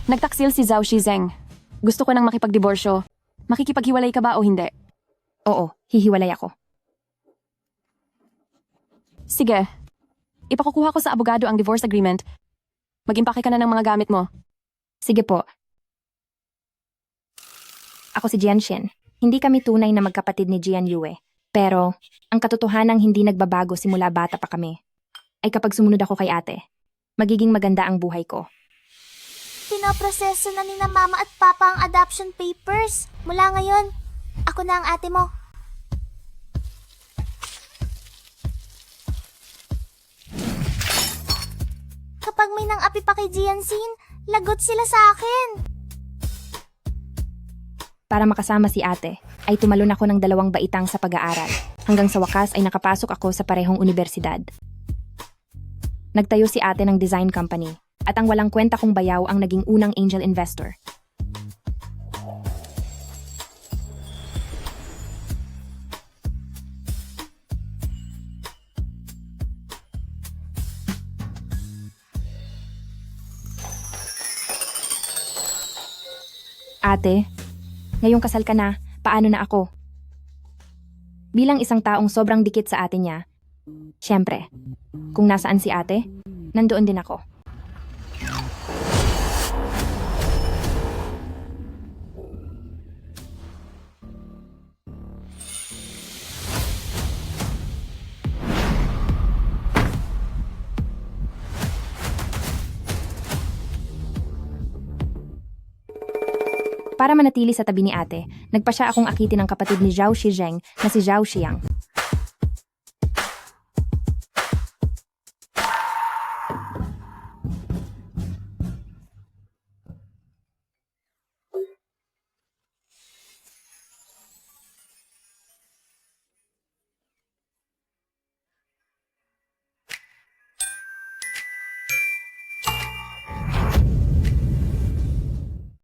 Nagtaksil si Zhao Shizeng. Gusto ko nang makipagdiborsyo. Makikipaghiwalay ka ba o hindi? Oo, hihiwalay ako. Sige. Ipakukuha ko sa abogado ang divorce agreement. Mag-impake ka na ng mga gamit mo. Sige po. Ako si Jianxin. Hindi kami tunay na magkapatid ni Jian Yue. Pero, ang katotohanang hindi nagbabago simula bata pa kami, ay kapag sumunod ako kay ate, magiging maganda ang buhay ko. Pinoproseso na ni na mama at papa ang adoption papers. Mula ngayon, ako na ang ate mo. Kapag may nang-api pa kay Jianxin, lagot sila sa akin. Para makasama si ate, ay tumalon ako ng 2 baitang sa pag-aaral. Hanggang sa wakas ay nakapasok ako sa parehong universidad. Nagtayo si ate ng design company, at ang walang kwenta kong bayaw ang naging unang angel investor. Ate, ngayong kasal ka na, paano na ako? Bilang isang taong sobrang dikit sa ate niya, syempre, kung nasaan si ate, nandoon din ako. Para manatili sa tabi ni ate, nagpa siya akong akitin ng kapatid ni Zhao Shizeng na si Zhao Xiang.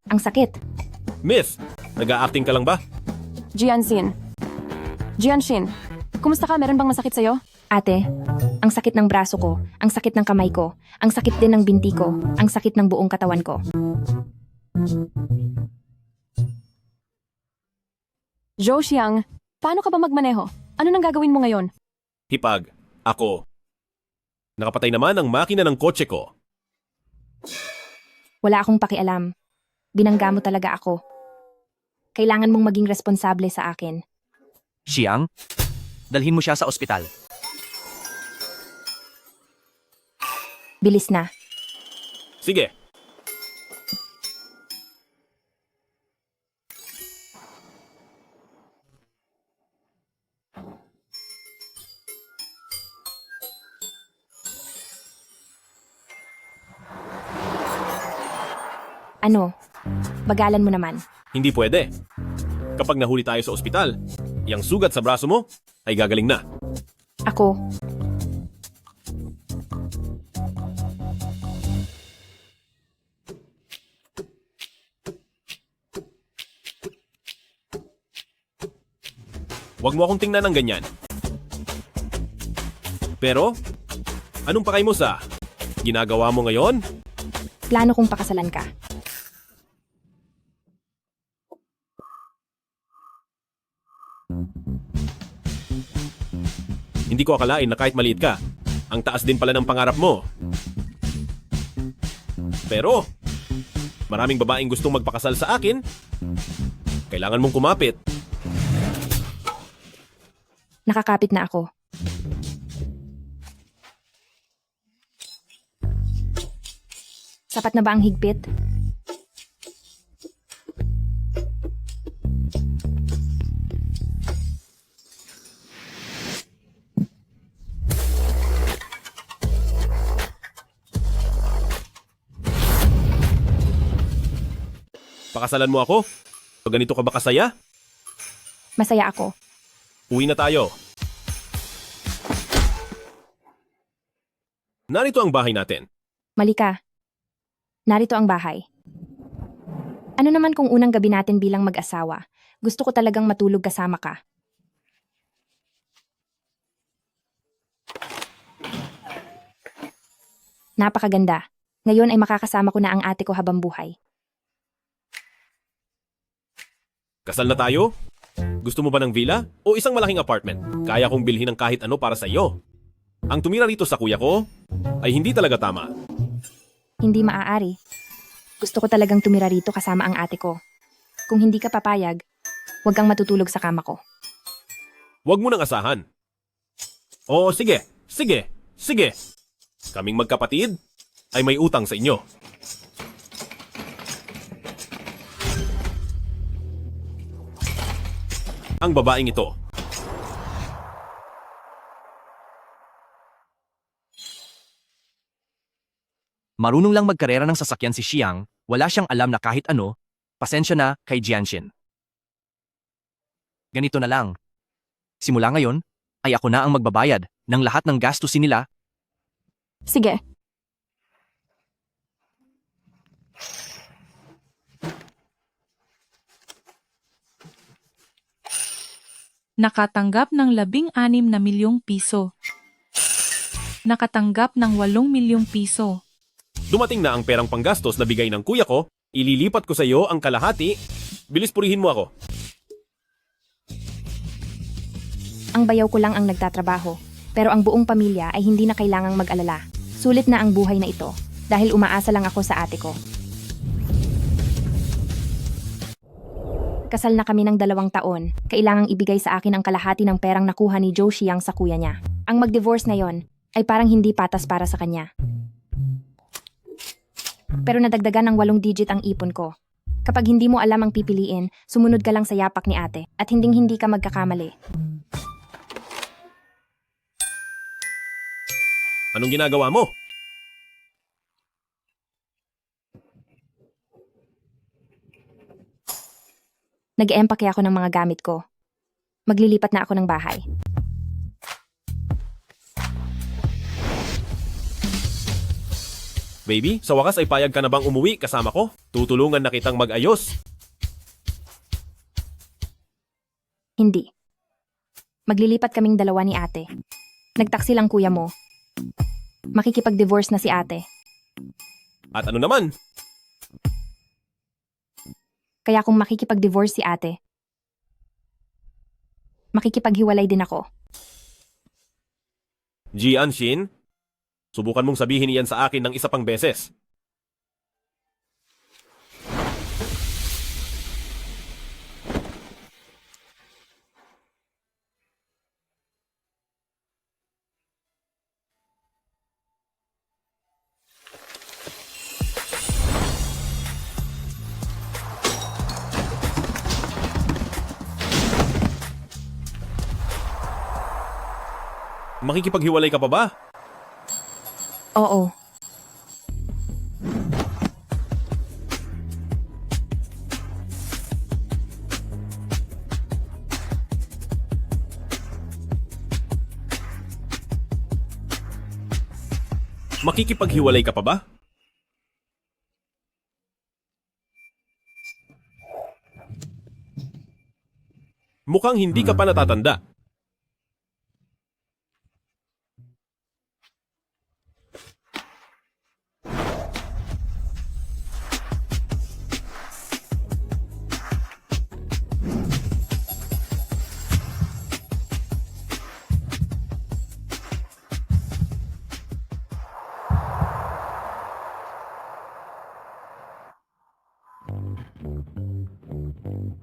Ang sakit. Miss, nag-a-acting ka lang ba? Jianxin. Jianxin, kumusta ka? Meron bang masakit sa'yo? Ate, ang sakit ng braso ko, ang sakit ng kamay ko, ang sakit din ng binti ko, ang sakit ng buong katawan ko. Zhou Xiang, paano ka ba magmaneho? Ano nang gagawin mo ngayon? Hipag, ako. Nakapatay naman ang makina ng kotse ko. Wala akong pakialam. Binangga mo talaga ako. Kailangan mong maging responsable sa akin. Xiang, dalhin mo siya sa ospital. Bilis na. Sige. Ano? Bagalan mo naman. Hindi pwede. Kapag nahuli tayo sa ospital, yung sugat sa braso mo ay gagaling na. Ako. Huwag mo akong tingnan ng ganyan. Pero, anong pakay mo sa ginagawa mo ngayon? Plano kong pakasalan ka. Hindi ko akalain na kahit maliit ka, ang taas din pala ng pangarap mo. Pero, maraming babaeng gustong magpakasal sa akin. Kailangan mong kumapit. Nakakapit na ako. Sapat na ba ang higpit? Pakasalan mo ako? O ganito ka ba kasaya? Masaya ako. Uwi na tayo. Narito ang bahay natin. Mali ka. Narito ang bahay. Ano naman kung unang gabi natin bilang mag-asawa? Gusto ko talagang matulog kasama ka. Napakaganda. Ngayon ay makakasama ko na ang ate ko habang buhay. Kasal na tayo? Gusto mo ba ng villa o isang malaking apartment? Kaya kong bilhin ng kahit ano para sa iyo. Ang tumira rito sa kuya ko ay hindi talaga tama. Hindi maaari. Gusto ko talagang tumira rito kasama ang ate ko. Kung hindi ka papayag, huwag kang matutulog sa kama ko. Huwag mo nang asahan. Oo, sige, sige, sige. Kaming magkapatid ay may utang sa inyo. Ang babaeng ito. Marunong lang magkarera ng sasakyan si Xiang, wala siyang alam na kahit ano, pasensya na kay Jianxin. Ganito na lang. Simula ngayon, ay ako na ang magbabayad ng lahat ng gastusin nila. Sige. Nakatanggap ng 16 na milyong piso. Nakatanggap ng 8 milyong piso. Dumating na ang perang panggastos na bigay ng kuya ko. Ililipat ko sa iyo ang kalahati. Bilis purihin mo ako. Ang bayaw ko lang ang nagtatrabaho, pero ang buong pamilya ay hindi na kailangang mag-alala. Sulit na ang buhay na ito, dahil umaasa lang ako sa ate ko. Kasal na kami ng 2 taon, kailangang ibigay sa akin ang kalahati ng perang nakuha ni Zhou Xiang sa kuya niya. Ang mag-divorce na yon ay parang hindi patas para sa kanya. Pero nadagdagan ng 8 digit ang ipon ko. Kapag hindi mo alam ang pipiliin, sumunod ka lang sa yapak ni ate at hinding-hindi ka magkakamali. Anong ginagawa mo? Nag-empake ako ng mga gamit ko. Maglilipat na ako ng bahay. Baby, sa wakas ay payag ka na bang umuwi kasama ko? Tutulungan na kitang mag-ayos. Hindi. Maglilipat kaming 2 ni ate. Nagtaksi lang kuya mo. Makikipag-divorce na si ate. At ano naman? Kaya kung makikipag-divorce si ate, makikipaghiwalay din ako. Jianxin, subukan mong sabihin iyan sa akin ng isa pang beses. Makikipaghiwalay ka pa ba? Oo. Makikipaghiwalay ka pa ba? Mukhang hindi ka pa natatanda.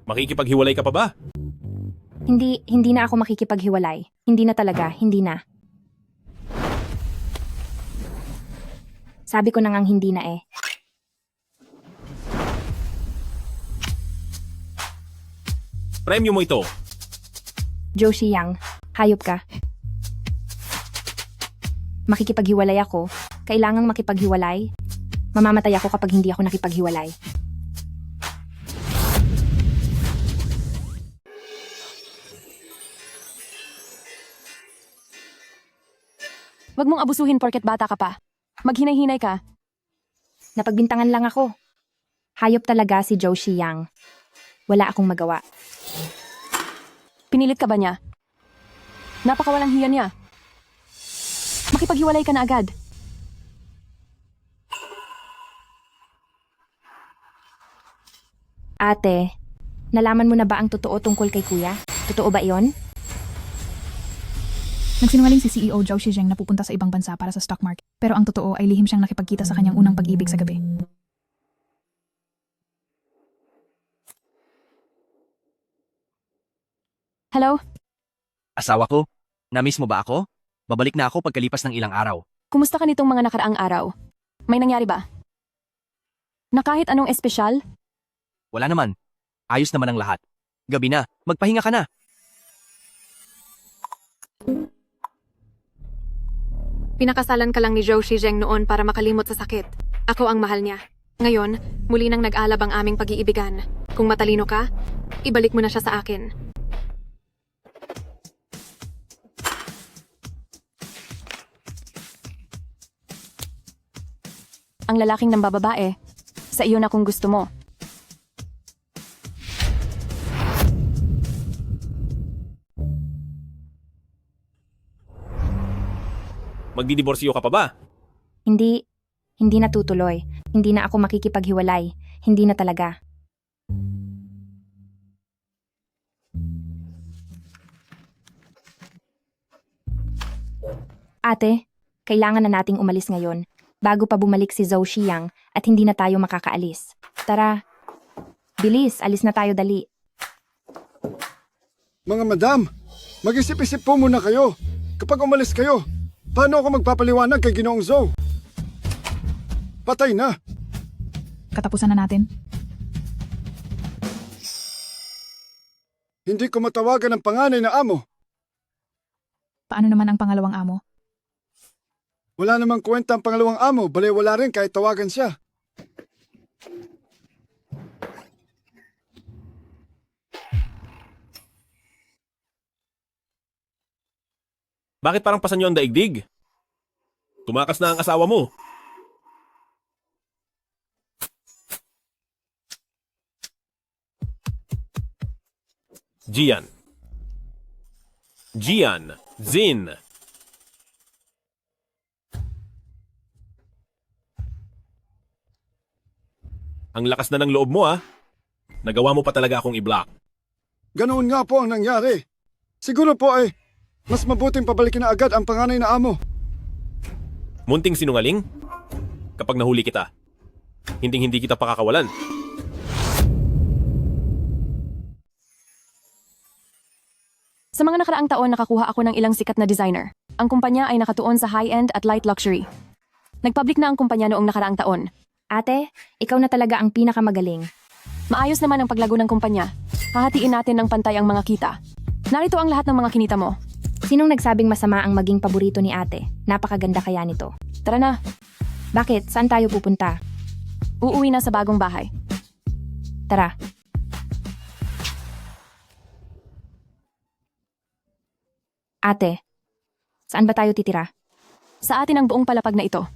Makikipaghiwalay ka pa ba? Hindi na ako makikipaghiwalay. Hindi na talaga, hindi na. Sabi ko na ngang hindi na eh. Premyo mo ito. Zhou Xiang, hayop ka. Makikipaghiwalay ako. Kailangang makipaghiwalay. Mamamatay ako kapag hindi ako nakipaghiwalay. Huwag mong abusuhin porket bata ka pa. Maghinay-hinay ka. Napagbintangan lang ako. Hayop talaga si Zhou Xiang. Wala akong magawa. Pinilit ka ba niya? Napakawalang hiya niya. Makipaghiwalay ka na agad. Ate, Nalaman mo na ba ang totoo tungkol kay kuya? Totoo ba iyon? Nagsinungaling si CEO Zhao Shizheng na pupunta sa ibang bansa para sa stock market. Pero ang totoo ay lihim siyang nakipagkita sa kanyang unang pag-ibig sa gabi. Hello? Asawa ko, na-miss mo ba ako? Babalik na ako pagkalipas ng ilang araw. Kumusta ka nitong mga nakaraang araw? May nangyari ba? Na kahit anong espesyal? Wala naman. Ayos naman ang lahat. Gabi na, magpahinga ka na. Pinakasalan ka lang ni Zhou Shizheng noon para makalimot sa sakit. Ako ang mahal niya. Ngayon, muli nang nag-alab ang aming pag-iibigan. Kung matalino ka, ibalik mo na siya sa akin. Ang lalaking nambababae, sa iyo na kung gusto mo. Magdidiborsyo ka pa ba? Hindi natutuloy. Hindi na ako makikipaghiwalay. Hindi na talaga. Ate, kailangan na nating umalis ngayon bago pa bumalik si Zhou Xiang at hindi na tayo makakaalis. Tara, bilis, alis na tayo dali. Mga madam, mag-isip-isip po muna kayo. Kapag umalis kayo, paano ako magpapaliwanag kay Ginoong Zhou? Patay na. Katapusan na natin. Hindi ko matawagan ang panganay na amo. Paano naman ang pangalawang amo? Wala namang kwenta ang pangalawang amo, bale wala rin kahit tawagan siya. Bakit parang pasan niyo ang daigdig? Tumakas na ang asawa mo. Gian. Zin. Ang lakas na ng loob mo Nagawa mo pa talaga akong i-block. Ganoon nga po ang nangyari. Siguro po ay mas mabuting pabalikin na agad ang panganay na amo. Munting sinungaling? Kapag nahuli kita, hindi kita pakakawalan. Sa mga nakaraang taon, nakakuha ako ng ilang sikat na designer. Ang kumpanya ay nakatuon sa high-end at light luxury. Nagpublic na ang kumpanya noong nakaraang taon. Ate, ikaw na talaga ang pinakamagaling. Maayos naman ang paglago ng kumpanya. Hahatiin natin ng pantay ang mga kita. Narito ang lahat ng mga kinita mo. Sinong nagsabing masama ang maging paborito ni ate? Napakaganda kaya nito. Tara na, Bakit? Saan tayo pupunta? uuwi na sa bagong bahay. Tara. Ate, saan ba tayo titira? Sa atin ang buong palapag na ito.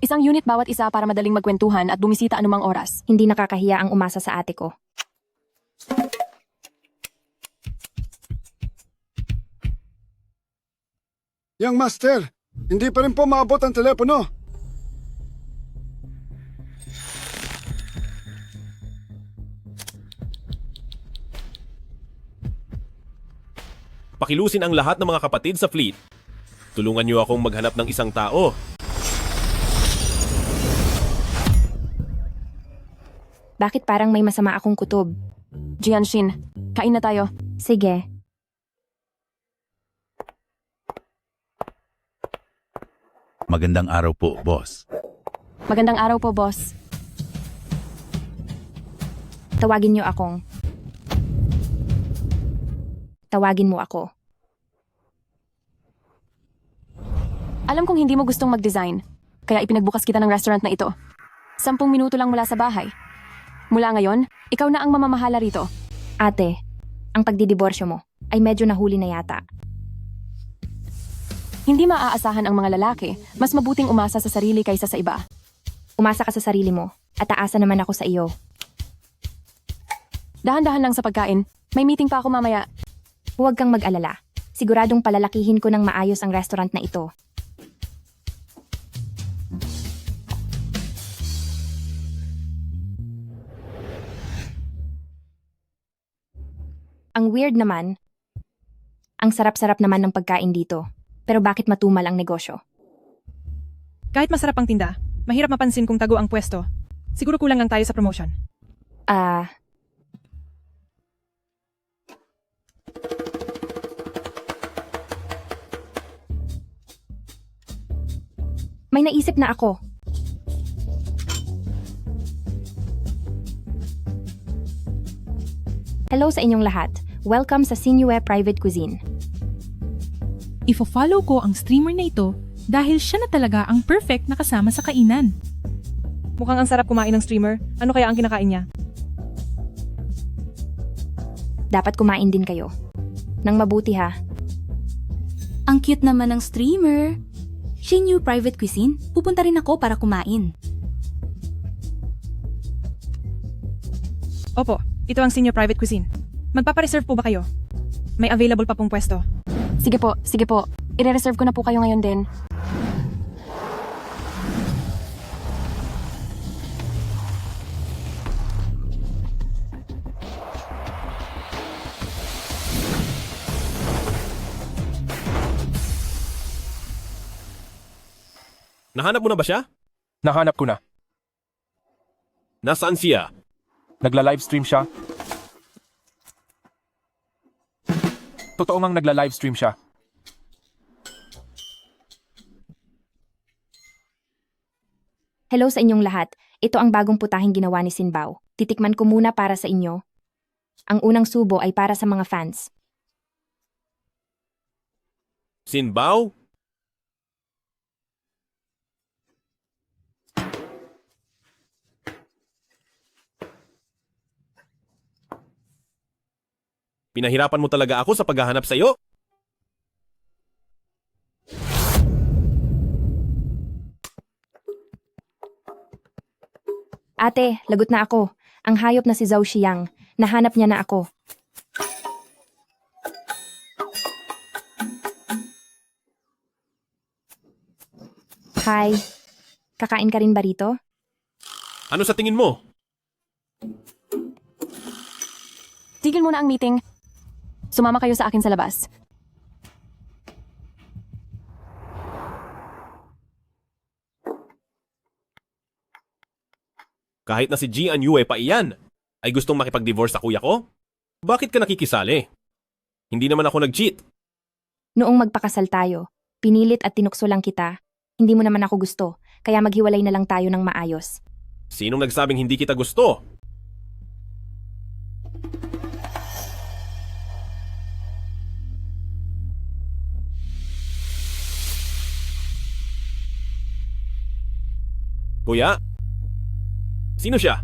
Isang unit bawat isa para madaling magkwentuhan at bumisita anumang oras. Hindi nakakahiya ang umasa sa ate ko. Yang master, hindi pa rin po maabot ang telepono. Pakilusin ang lahat ng mga kapatid sa fleet. Tulungan niyo akong maghanap ng isang tao. Bakit parang may masama akong kutob? Jianshin, kain na tayo. Sige. Magandang araw po, boss. Magandang araw po, boss. Tawagin mo ako. Alam kong hindi mo gustong mag-design, kaya ipinagbukas kita ng restaurant na ito. 10 minuto lang mula sa bahay. Mula ngayon, ikaw na ang mamamahala rito. Ate, ang pagdidiborsyo mo ay medyo nahuli na yata. Hindi maaasahan ang mga lalaki, mas mabuting umasa sa sarili kaysa sa iba. Umasa ka sa sarili mo at aasa naman ako sa iyo. Dahan-dahan lang sa pagkain. May meeting pa ako mamaya. Huwag kang mag-alala. Siguradong palalakihin ko ng maayos ang restaurant na ito. Ang weird naman. Ang sarap-sarap naman ng pagkain dito. Pero bakit matumal ang negosyo? Kahit masarap ang tinda, mahirap mapansin kung tago ang pwesto. Siguro kulang lang tayo sa promotion. May naisip na ako. Hello sa inyong lahat. Welcome sa Sinue Private Cuisine. Ifo-follow ko ang streamer na ito dahil siya na talaga ang perfect na kasama sa kainan. Mukhang ang sarap kumain ng streamer. Ano kaya ang kinakain niya? Dapat kumain din kayo. Nang mabuti ha. Ang cute naman ng streamer. Shinyu Private Cuisine, pupunta rin ako para kumain. Opo, ito ang Senior Private Cuisine. Magpapareserve po ba kayo? May available pa pong pwesto. Sige po, sige po. Ire-reserve ko na po kayo ngayon din. Nahanap mo na ba siya? Nahanap ko na. Nasaan siya? Nagla-livestream siya. Totoo ngang nagla-livestream siya. Hello sa inyong lahat. Ito ang bagong putahing ginawa ni Sinbao. Titikman ko muna para sa inyo. Ang unang subo ay para sa mga fans. Sinbao? Pinahirapan mo talaga ako sa paghahanap sa'yo. Ate, lagot na ako. Ang hayop na si Zhao Xiang. Nahanap niya na ako. Hi. Kakain ka rin ba rito? Ano sa tingin mo? Tigil muna ang meeting. Sumama kayo sa akin sa labas. Kahit na si Jian Yue pa iyan, ay gustong makipag-divorce sa kuya ko? Bakit ka nakikisali? Hindi naman ako nag-cheat. Noong magpakasal tayo, pinilit at tinukso lang kita. Hindi mo naman ako gusto, kaya maghiwalay na lang tayo ng maayos. Sinong nagsabing hindi kita gusto? Kuya? Sino siya?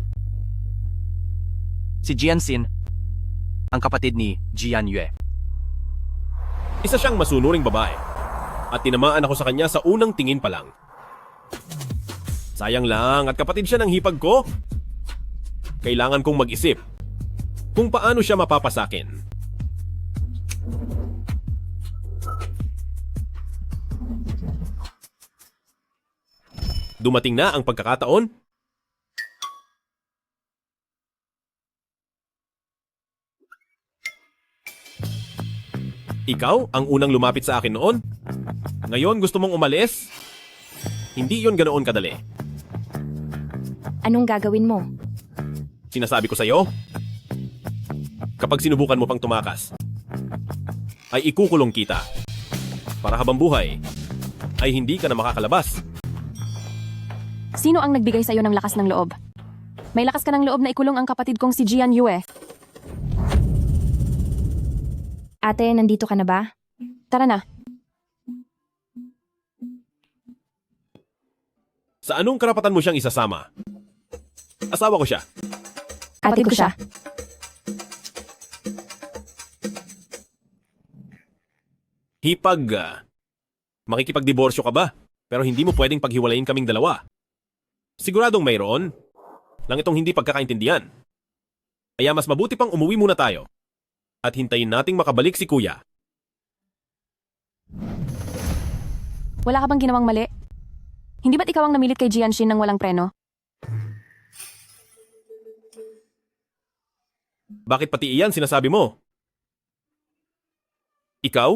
Si Jianxin, ang kapatid ni Jian Yue. Isa siyang masunuring babae. At tinamaan ako sa kanya sa unang tingin pa lang. Sayang lang at kapatid siya ng hipag ko. Kailangan kong mag-isip kung paano siya mapapasakin. Dumating na ang pagkakataon. Ikaw ang unang lumapit sa akin noon. Ngayon gusto mong umalis? Hindi yon ganoon kadali. Anong gagawin mo? Sinasabi ko sa'yo, kapag sinubukan mo pang tumakas, ay ikukulong kita. Para habang buhay, ay hindi ka na makakalabas. Sino ang nagbigay sa'yo ng lakas ng loob? May lakas ka ng loob na ikulong ang kapatid kong si Jian Yue. Ate, nandito ka na ba? Tara na. Sa anong karapatan mo siyang isasama? Asawa ko siya. Ate ko siya. Hipag, makikipagdiborsyo ka ba? Pero hindi mo pwedeng paghiwalayin kaming dalawa. Siguradong mayroon lang itong hindi pagkakaintindihan. Kaya mas mabuti pang umuwi muna tayo at hintayin nating makabalik si kuya. Wala ka bang ginawang mali? Hindi ba't ikaw ang namilit kay Jianxin ng walang preno? Bakit pati iyan sinasabi mo? Ikaw?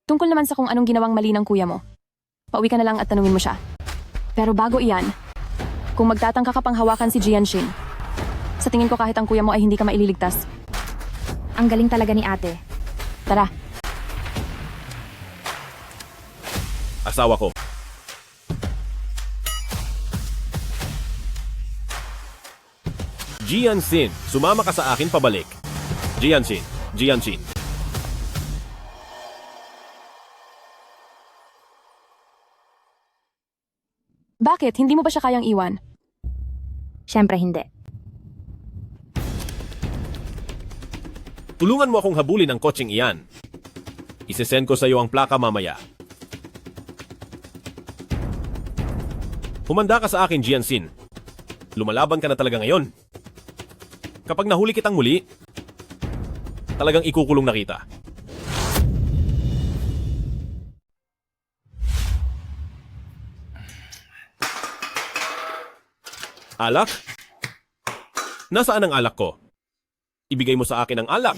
Tungkol naman sa kung anong ginawang mali ng kuya mo. Pauwi ka na lang at tanungin mo siya. Pero bago iyan, kung magtatangka ka pang hawakan si Jianshin, sa tingin ko kahit ang kuya mo ay hindi ka maililigtas. Ang galing talaga ni ate. Tara, Asawa ko. Jianxin, sumama ka sa akin pabalik. Jianxin, Jianxin. bakit? Hindi mo ba siya kayang iwan? Siyempre hindi. Tulungan mo akong habulin ang kotseng iyan. Isesend ko sa iyo ang plaka mamaya. Humanda ka sa akin, Jianxin. Lumalaban ka na talaga ngayon. Kapag nahuli kitang muli, talagang ikukulong na kita. Alak? Nasaan ang alak ko? Ibigay mo sa akin ang alak.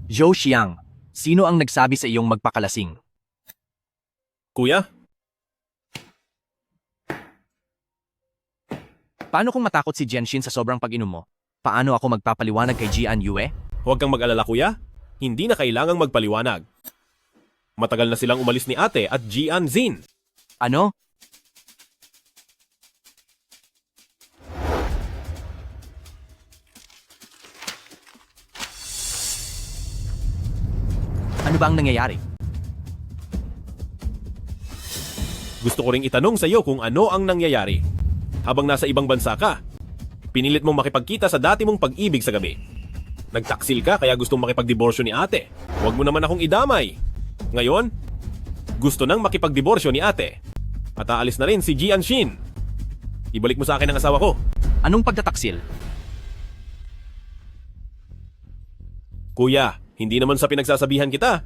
Zhou Xiang, sino ang nagsabi sa iyong magpakalasing? Kuya? Paano kung matakot si Jianshin sa sobrang pag-inom mo? Paano ako magpapaliwanag kay Jian Yue? Huwag kang mag-alala, kuya. Hindi na kailangang magpaliwanag. Matagal na silang umalis ni ate at Jianxin. Ano? Ano ba ang nangyayari? Gusto ko ring itanong sa iyo kung ano ang nangyayari. Habang nasa ibang bansa ka, pinilit mong makipagkita sa dati mong pag-ibig sa gabi. Nagtaksil ka kaya gustong makipagdiborsyo ni ate. Huwag mo naman akong idamay. Ngayon, gusto nang makipagdiborsyo ni ate. At aalis na rin si Jianxin. Ibalik mo sa akin ang asawa ko. Anong pagtataksil? Kuya, hindi naman sa pinagsasabihan kita.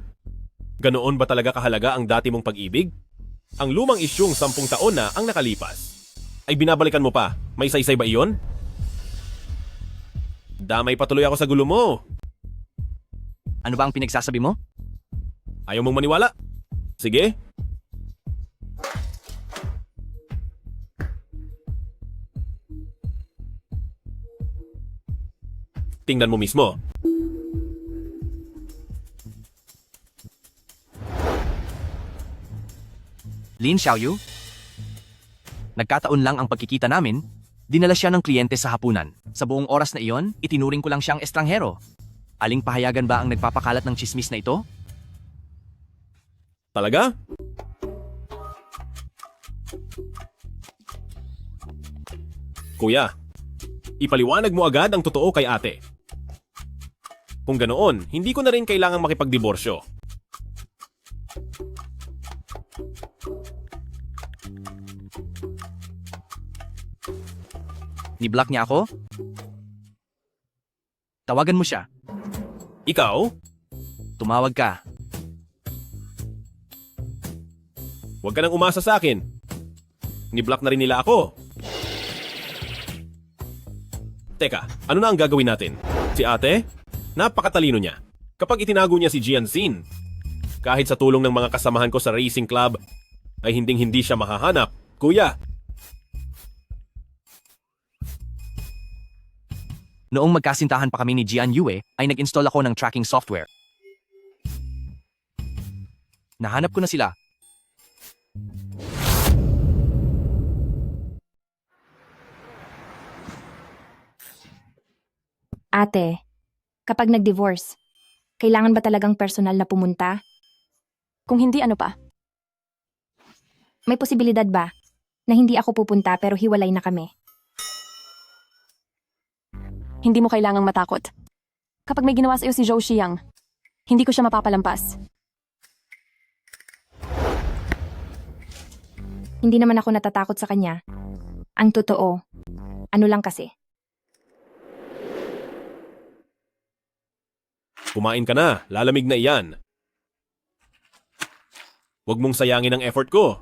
Ganoon ba talaga kahalaga ang dati mong pag-ibig? Ang lumang isyung 10 taon na ang nakalipas. Ay binabalikan mo pa? May saysay ba iyon? Damay patuloy ako sa gulo mo. Ano ba ang pinagsasabi mo? Ayaw mong maniwala? Sige. Tingnan mo mismo. Lin Xiaoyu? Nagkataon lang ang pagkikita namin, dinala siya ng kliyente sa hapunan. Sa buong oras na iyon, itinuring ko lang siyang estranghero. Aling pahayagan ba ang nagpapakalat ng chismis na ito? Talaga? Kuya, ipaliwanag mo agad ang totoo kay ate. Kung ganoon, hindi ko na rin kailangang makipagdiborsyo. Ni-block niya ako? Tawagan mo siya. Ikaw? Tumawag ka. Huwag ka nang umasa sa akin. Ni-block na rin nila ako. Teka, ano na ang gagawin natin? Si ate? Napakatalino niya. Kapag itinago niya si Jianxin, kahit sa tulong ng mga kasamahan ko sa racing club, ay hinding-hindi siya mahahanap. Kuya, Noong magkasintahan pa kami ni Jian Yue, ay nag-install ako ng tracking software. Nahanap ko na sila. Ate, kapag nag-divorce, kailangan ba talagang personal na pumunta? Kung hindi, ano pa? May posibilidad ba na hindi ako pupunta pero hiwalay na kami? Hindi mo kailangang matakot. Kapag may ginawa sa'yo si Zhou Xiang, hindi ko siya mapapalampas. Hindi naman ako natatakot sa kanya. Ang totoo, ano lang kasi. kumain ka na. Lalamig na iyan. Huwag mong sayangin ang effort ko.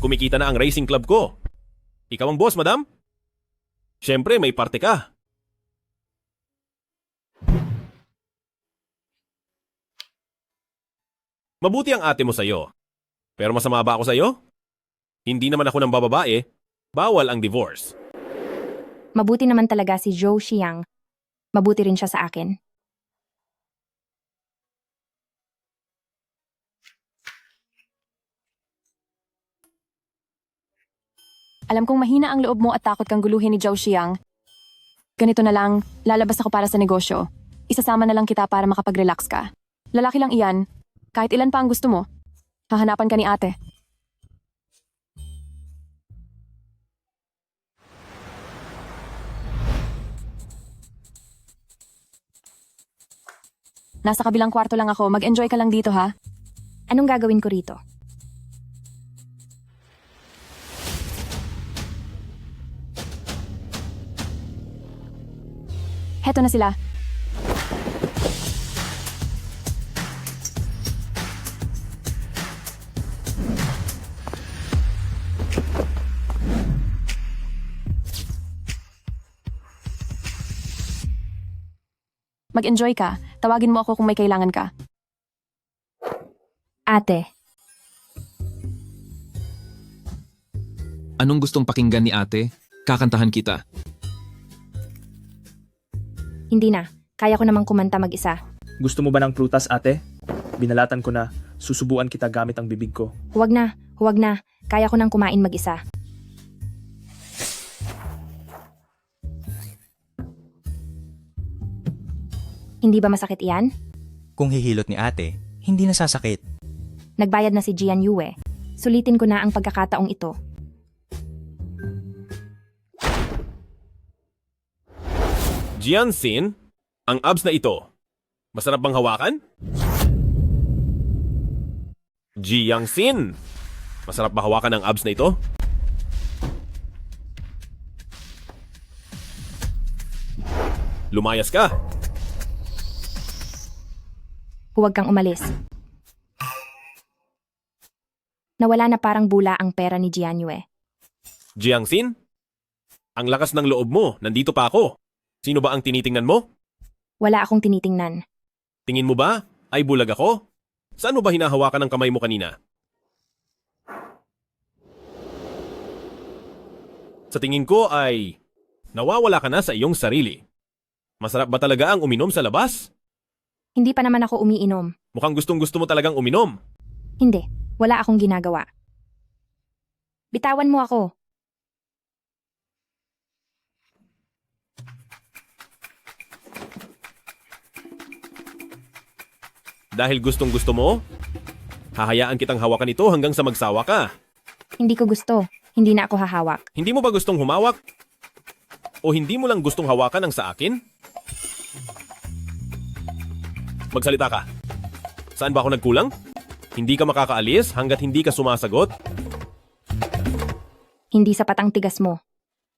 Kumikita na ang racing club ko. Ikaw ang boss, madam? Siyempre, may parte ka. Mabuti ang ate mo sa'yo. Pero masama ba ako sa'yo? Hindi naman ako ng bababae. Bawal ang divorce. Mabuti naman talaga si Zhou Xiang. Mabuti rin siya sa akin. Alam kong mahina ang loob mo at takot kang guluhin ni Zhou Xiang. Ganito na lang, lalabas ako para sa negosyo. Isasama na lang kita para makapag-relax ka. Lalaki lang iyan. Kahit ilan pa ang gusto mo. Hahanapan ka ni ate. Nasa kabilang kwarto lang ako. Mag-enjoy ka lang dito, ha? Anong gagawin ko rito? Heto na sila. Mag-enjoy ka. Tawagin mo ako kung may kailangan ka. Ate, Anong gustong pakinggan ni ate? Kakantahan kita. hindi na. Kaya ko namang kumanta mag-isa. Gusto mo ba ng prutas, ate? Binalatan ko na. Susubuan kita gamit ang bibig ko. Huwag na, huwag na. Kaya ko nang kumain mag-isa. Hindi ba masakit iyan? Kung hihilot ni ate, hindi nasasakit. Nagbayad na si Jian Yue. Sulitin ko na ang pagkakataong ito. Jianxin, ang abs na ito, masarap bang hawakan? Jianxin, masarap ba hawakan ang abs na ito? Lumayas ka. Huwag kang umalis. Nawala na parang bula ang pera ni Jian Yue. Jianxin, ang lakas ng loob mo, nandito pa ako. Sino ba ang tinitingnan mo? Wala akong tinitingnan. Tingin mo ba ay bulag ako? Saan mo ba hinahawakan ang kamay mo kanina? Sa tingin ko ay nawawala ka na sa iyong sarili. Masarap ba talaga ang uminom sa labas? Hindi pa naman ako umiinom. Mukhang gustong-gusto mo talagang uminom. Hindi, wala akong ginagawa. Bitawan mo ako. Dahil gustong-gusto mo, hahayaan kitang hawakan ito hanggang sa magsawa ka. Hindi ko gusto. Hindi na ako hahawak. Hindi mo ba gustong humawak? O hindi mo lang gustong hawakan ang sa akin? Magsalita ka. Saan ba ako nagkulang? Hindi ka makakaalis hanggat hindi ka sumasagot? Hindi sapat ang tigas mo.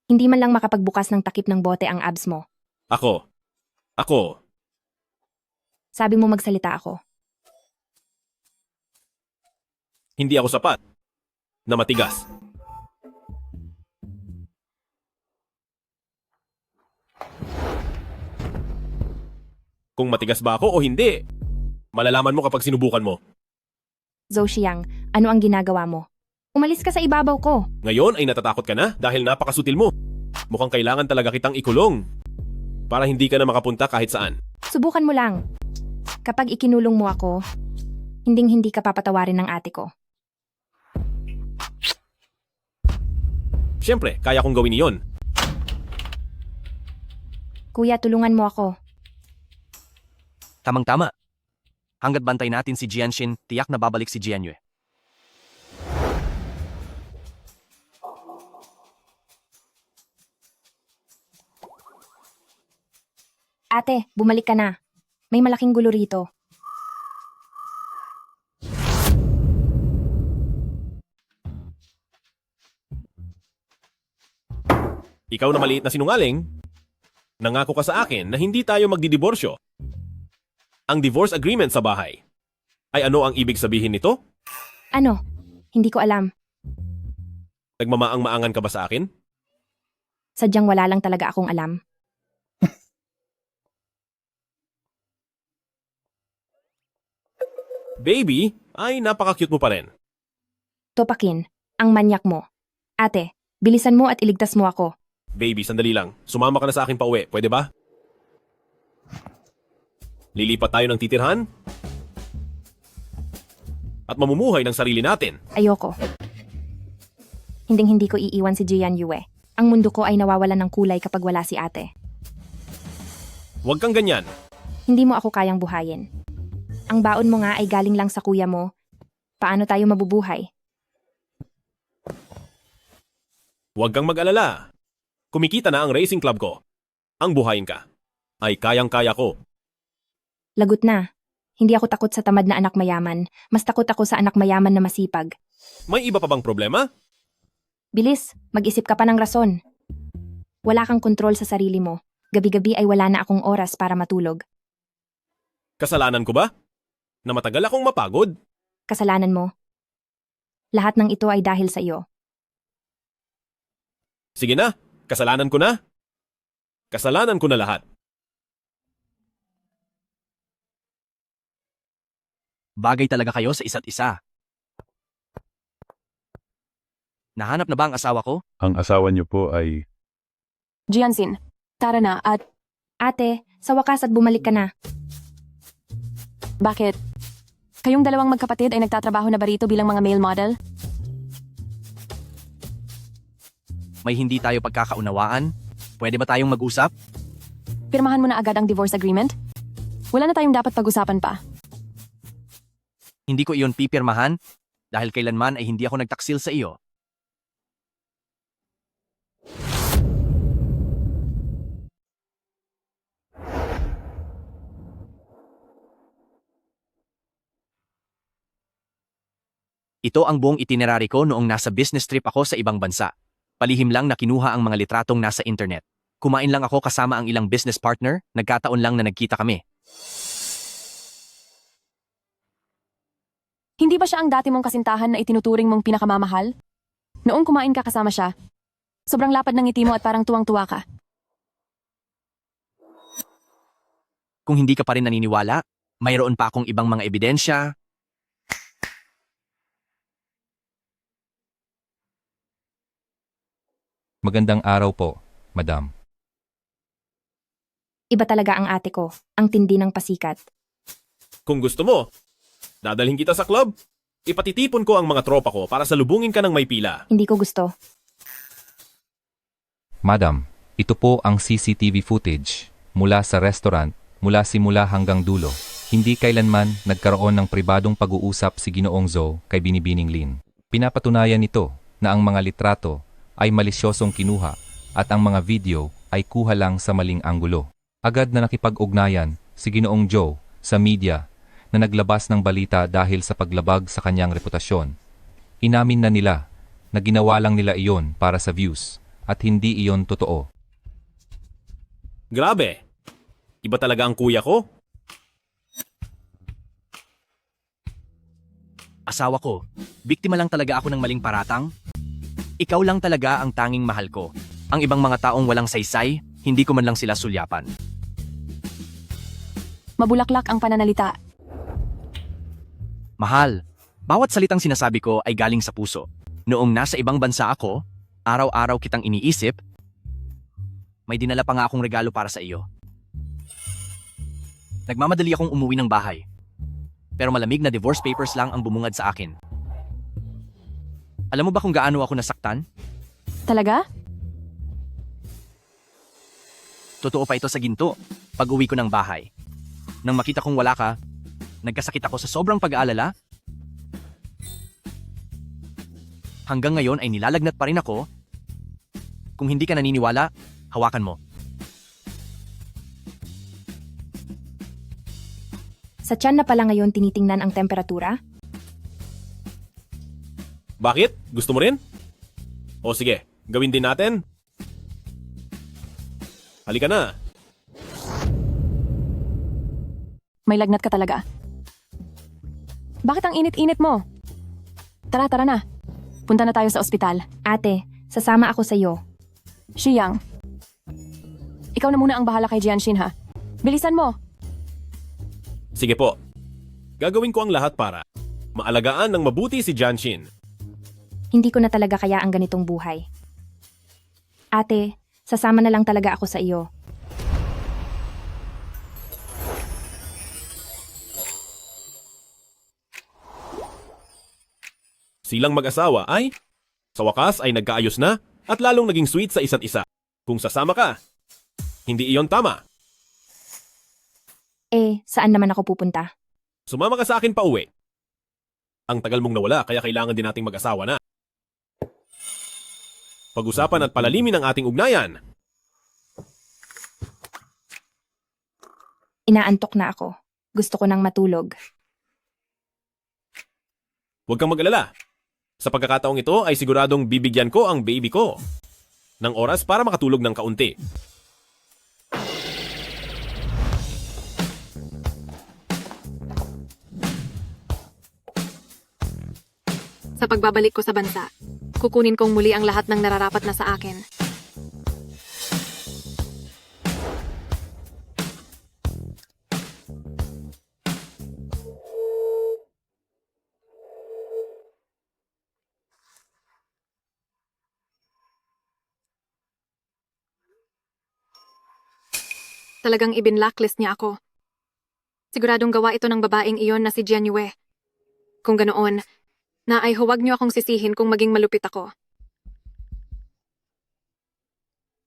Hindi man lang makapagbukas ng takip ng bote ang abs mo. Ako. Sabi mo magsalita ako. Hindi ako sapat. Na matigas. Kung matigas ba ako o hindi, malalaman mo kapag sinubukan mo. Zhou Xiang, ano ang ginagawa mo? Umalis ka sa ibabaw ko. Ngayon ay natatakot ka na dahil napakasutil mo. Mukhang kailangan talaga kitang ikulong para hindi ka na makapunta kahit saan. Subukan mo lang. Kapag ikinulong mo ako, hinding-hindi ka papatawarin ng ate ko. Siyempre, kaya kong gawin iyon. Kuya, tulungan mo ako. Tamang-tama. Hanggat bantay natin si Jianxin, tiyak na babalik si Jian Yue. Ate, bumalik ka na. May malaking gulo rito. Ikaw na maliit na sinungaling, nangako ka sa akin na hindi tayo magdidiborsyo. Ang divorce agreement sa bahay. Ay ano ang ibig sabihin nito? Ano? Hindi ko alam. Nagmamaang-maangan ka ba sa akin? Sadyang wala lang talaga akong alam. Baby, ay napaka-cute mo pa rin. Topakin, ang manyak mo. Ate, bilisan mo at iligtas mo ako. Baby, sandali lang. Sumama ka na sa akin pauwi, pwede ba? Lilipat tayo ng titirhan? At mamumuhay ng sarili natin. Ayoko. Hinding-hindi ko iiwan si Jian Yue. Ang mundo ko ay nawawalan ng kulay kapag wala si ate. Huwag kang ganyan. Hindi mo ako kayang buhayin. Ang baon mo nga ay galing lang sa kuya mo. Paano tayo mabubuhay? Huwag kang mag-alala. Kumikita na ang racing club ko. Ang buhayin ka ay kayang-kaya ko. Lagot na. Hindi ako takot sa tamad na anak mayaman. Mas takot ako sa anak mayaman na masipag. May iba pa bang problema? Bilis, mag-isip ka pa ng rason. Wala kang kontrol sa sarili mo. Gabi-gabi ay wala na akong oras para matulog. Kasalanan ko ba? Na matagal akong mapagod? Kasalanan mo. Lahat ng ito ay dahil sa iyo. Sige na, kasalanan ko na. Kasalanan ko na lahat. Bagay talaga kayo sa isa't isa. Nahanap na ba ang asawa ko? Ang asawa niyo po ay... Jianxin, tara na at Ate, sa wakas at bumalik ka na. bakit? Kayong dalawang magkapatid ay nagtatrabaho na ba rito bilang mga male model? May hindi tayo pagkakaunawaan? Pwede ba tayong mag-usap? Pirmahan mo na agad ang divorce agreement? Wala na tayong dapat pag-usapan pa. Hindi ko iyon pipirmahan dahil kailanman ay hindi ako nagtaksil sa iyo. Ito ang buong itinerary ko noong nasa business trip ako sa ibang bansa. Palihim lang na kinuha ang mga litratong nasa internet. Kumain lang ako kasama ang ilang business partner, nagkataon lang na nagkita kami. Hindi ba siya ang dati mong kasintahan na itinuturing mong pinakamamahal? Noong kumain ka kasama siya, sobrang lapad ng ngiti mo at parang tuwang-tuwa ka. Kung hindi ka pa rin naniniwala, mayroon pa akong ibang mga ebidensya. Magandang araw po, madam. Iba talaga ang ate ko, ang tindi ng pasikat. Kung gusto mo, dadalhin kita sa club. Ipatitipon ko ang mga tropa ko para salubungin ka ng may pila. Hindi ko gusto. Madam, ito po ang CCTV footage mula sa restaurant, mula simula hanggang dulo. Hindi kailanman nagkaroon ng pribadong pag-uusap si Ginoong Zhou kay Binibining Lin. Pinapatunayan nito na ang mga litrato ay malisyosong kinuha at ang mga video ay kuha lang sa maling anggulo. Agad na nakipag-ugnayan si Ginoong Zhou sa media na naglabas ng balita dahil sa paglabag sa kanyang reputasyon. Inamin na nila na ginawa lang nila iyon para sa views at hindi iyon totoo. Grabe! Iba talaga ang kuya ko. Asawa ko, biktima lang talaga ako ng maling paratang. Ikaw lang talaga ang tanging mahal ko. Ang ibang mga taong walang saysay, hindi ko man lang sila sulyapan. Mabulaklak ang pananalita. Mahal, bawat salitang sinasabi ko ay galing sa puso. Noong nasa ibang bansa ako, araw-araw kitang iniisip, may dinala pa nga akong regalo para sa iyo. Nagmamadali akong umuwi ng bahay. Pero malamig na divorce papers lang ang bumungad sa akin. Alam mo ba kung gaano ako nasaktan? Talaga? Totoo pa ito sa ginto, pag-uwi ko ng bahay. Nang makita kong wala ka, nagkasakit ako sa sobrang pag-aalala. Hanggang ngayon ay nilalagnat pa rin ako. Kung hindi ka naniniwala, hawakan mo. Sa tiyan na pala ngayon tinitingnan ang temperatura? Bakit? Gusto mo rin? O sige, gawin din natin. Halika na. May lagnat ka talaga. Bakit ang init-init mo? Tara, tara na. Punta na tayo sa ospital. Ate, sasama ako sa iyo. Shiyang, Ikaw na muna ang bahala kay Jianshin ha. Bilisan mo! Sige po. Gagawin ko ang lahat para maalagaan ng mabuti si Jianshin. Hindi ko na talaga kaya ang ganitong buhay. Ate, sasama na lang talaga ako sa iyo. Silang mag-asawa ay, sa wakas ay nagkaayos na at lalong naging sweet sa isa't isa. Kung sasama ka, hindi iyon tama. Saan naman ako pupunta? Sumama ka sa akin pa uwi. Ang tagal mong nawala kaya kailangan din nating mag-asawa na. Pag-usapan at palalimin ang ating ugnayan. Inaantok na ako. Gusto ko nang matulog. Huwag kang mag-alala. Sa pagkakataong ito ay siguradong bibigyan ko ang baby ko ng oras para makatulog ng kaunti. Sa pagbabalik ko sa bansa, kukunin kong muli ang lahat ng nararapat na sa akin. Talagang ibinlacklist niya ako. Siguradong gawa ito ng babaeng iyon na si Jian Yue. Kung ganoon, na ay huwag niyo akong sisihin kung maging malupit ako.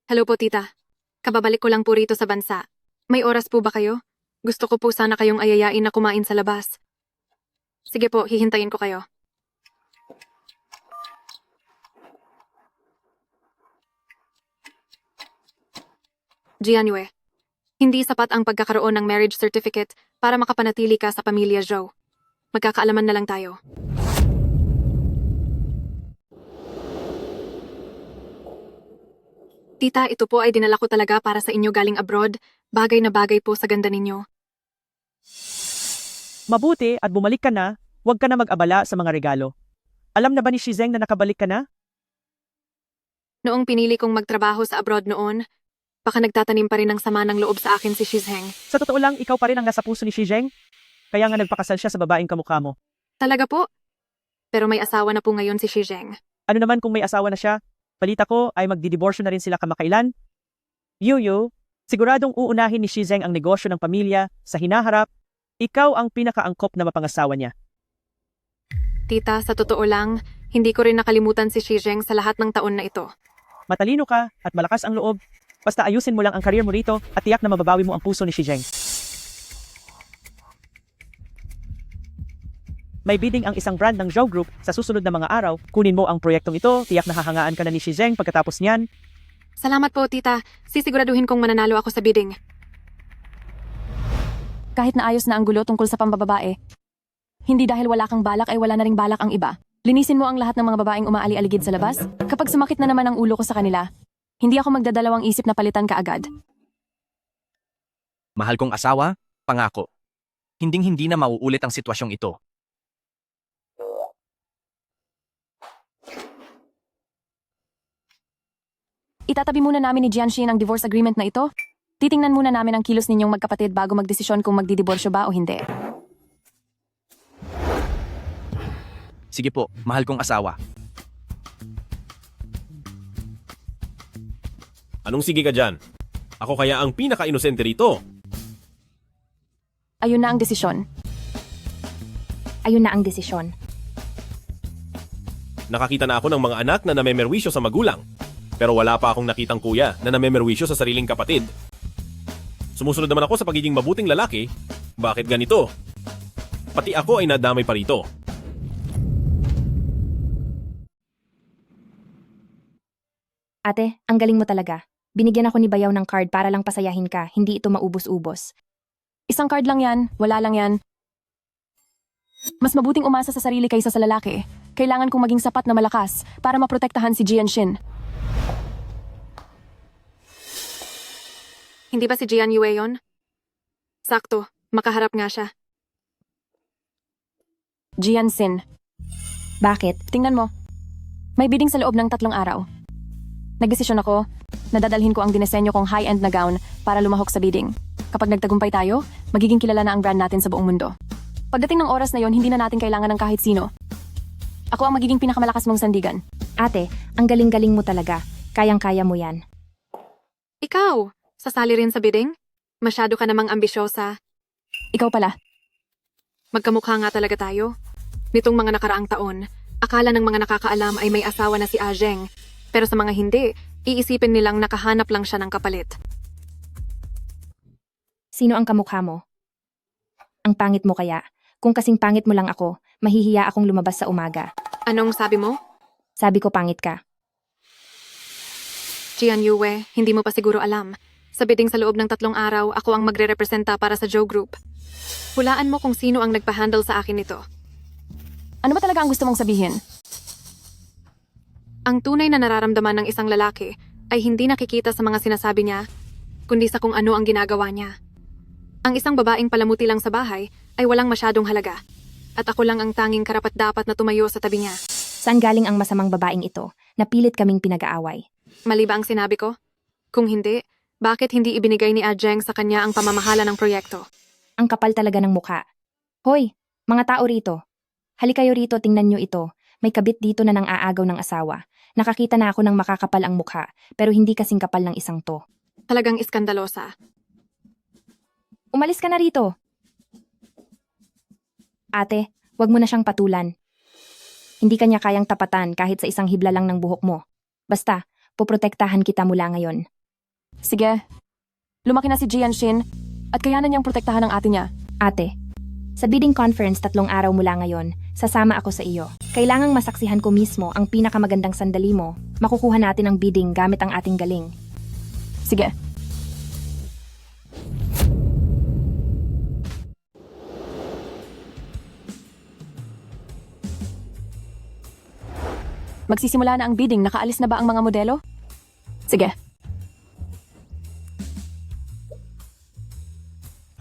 Hello po, tita. Kababalik ko lang po rito sa bansa. May oras po ba kayo? Gusto ko po sana kayong ayayain na kumain sa labas. Sige po, hihintayin ko kayo. Jian Yue, hindi sapat ang pagkakaroon ng marriage certificate para makapanatili ka sa pamilya Zhou. Magkakaalaman na lang tayo. Tita, ito po ay dinala ko talaga para sa inyo galing abroad. Bagay na bagay po sa ganda ninyo. Mabuti at bumalik ka na, huwag ka na mag-abala sa mga regalo. Alam na ba ni Shizeng na nakabalik ka na? Noong pinili kong magtrabaho sa abroad noon, baka nagtatanim pa rin ng sama ng loob sa akin si Shizeng. Sa totoo lang, ikaw pa rin ang nasa puso ni Shizeng? Kaya nga nagpakasal siya sa babaeng kamukha mo. Talaga po? Pero may asawa na po ngayon si Shizeng. Ano naman kung may asawa na siya? Balita ko ay magdidiborsyo na rin sila kamakailan. Yuyu, siguradong uunahin ni Shizeng ang negosyo ng pamilya sa hinaharap. Ikaw ang pinakaangkop na mapangasawa niya. Tita, sa totoo lang, hindi ko rin nakalimutan si Shizeng sa lahat ng taon na ito. Matalino ka at malakas ang loob. Basta ayusin mo lang ang career mo rito at tiyak na mababawi mo ang puso ni Shizeng. May bidding ang isang brand ng Zhou Group sa susunod na mga araw. Kunin mo ang proyektong ito, tiyak na hahangaan ka na ni Shizeng pagkatapos niyan. Salamat po, tita. Sisiguraduhin kong mananalo ako sa bidding. Kahit na ayos na ang gulo tungkol sa pambababae, hindi dahil wala kang balak ay wala na ring balak ang iba. Linisin mo ang lahat ng mga babaeng umaali-aligid sa labas. Kapag sumakit na naman ang ulo ko sa kanila, hindi ako magdadalawang isip na palitan ka agad. Mahal kong asawa, pangako. Hinding-hindi na mauulit ang sitwasyong ito. Itatabi muna namin ni Jianshin ang divorce agreement na ito. Titingnan muna namin ang kilos ninyong magkapatid bago magdesisyon kung magdidiborsyo ba o hindi. Sige po, mahal kong asawa. Anong sige ka dyan? Ako kaya ang pinaka-inosente rito. Ayun na ang desisyon. Ayun na ang desisyon. Nakakita na ako ng mga anak na namemerwisyo sa magulang. Pero wala pa akong nakitang kuya na namemerwisyo sa sariling kapatid. Sumusunod naman ako sa pagiging mabuting lalaki. Bakit ganito? Pati ako ay nadamay pa rito. Ate, ang galing mo talaga. Binigyan ako ni Bayaw ng card para lang pasayahin ka, hindi ito maubos-ubos. Isang card lang yan, wala lang yan. Mas mabuting umasa sa sarili kaysa sa lalaki. Kailangan kong maging sapat na malakas para maprotektahan si Jianshin. Hindi ba si Jian Yue yon? Sakto, makaharap nga siya. Jianshin. Bakit? Tingnan mo. May bidding sa loob ng 3 araw. Nagdesisyon ako na dadalhin ko ang dinesenyo kong high-end na gown para lumahok sa bidding. Kapag nagtagumpay tayo, magiging kilala na ang brand natin sa buong mundo. Pagdating ng oras na yon, hindi na natin kailangan ng kahit sino. Ako ang magiging pinakamalakas mong sandigan. Ate, ang galing-galing mo talaga. Kayang-kaya mo yan. Ikaw, sasali rin sa bidding? Masyado ka namang ambisyosa. Ikaw pala. Magkamukha nga talaga tayo. Nitong mga nakaraang taon, akala ng mga nakakaalam ay may asawa na si Zheng. Pero sa mga hindi, iisipin nilang nakahanap lang siya ng kapalit. Sino ang kamukha mo? Ang pangit mo kaya. Kung kasing pangit mo lang ako, mahihiya akong lumabas sa umaga. Anong sabi mo? Sabi ko pangit ka. Jian Yue, hindi mo pa siguro alam. Sa bidding sa loob ng 3 araw, ako ang magre-representa para sa Joe Group. Hulaan mo kung sino ang nagpa-handle sa akin nito. Ano ba talaga ang gusto mong sabihin? Ang tunay na nararamdaman ng isang lalaki ay hindi nakikita sa mga sinasabi niya, kundi sa kung ano ang ginagawa niya. Ang isang babaeng palamuti lang sa bahay ay walang masyadong halaga. At ako lang ang tanging karapat-dapat na tumayo sa tabi niya. Saan galing ang masamang babaeng ito? Napilit kaming pinag-aaway. Mali ba ang sinabi ko? Kung hindi, bakit hindi ibinigay ni Zheng sa kanya ang pamamahala ng proyekto? Ang kapal talaga ng mukha. Hoy, mga tao rito. Halika kayo rito, tingnan nyo ito. May kabit dito na nang aagaw ng asawa. Nakakita na ako ng makakapal ang mukha, pero hindi kasing kapal ng isang to. Talagang iskandalosa. Umalis ka na rito. Ate, wag mo na siyang patulan. Hindi kanya kayang tapatan kahit sa isang hibla lang ng buhok mo. Basta, poprotektahan kita mula ngayon. Sige. Lumaki na si Jianxin at kayanan niyang protektahan ang ate niya. Ate, sa bidding conference 3 araw mula ngayon, sasama ako sa iyo. Kailangang masaksihan ko mismo ang pinakamagandang sandali mo. Makukuha natin ang bidding gamit ang ating galing. Sige. Magsisimula na ang bidding. Nakaalis na ba ang mga modelo? Sige.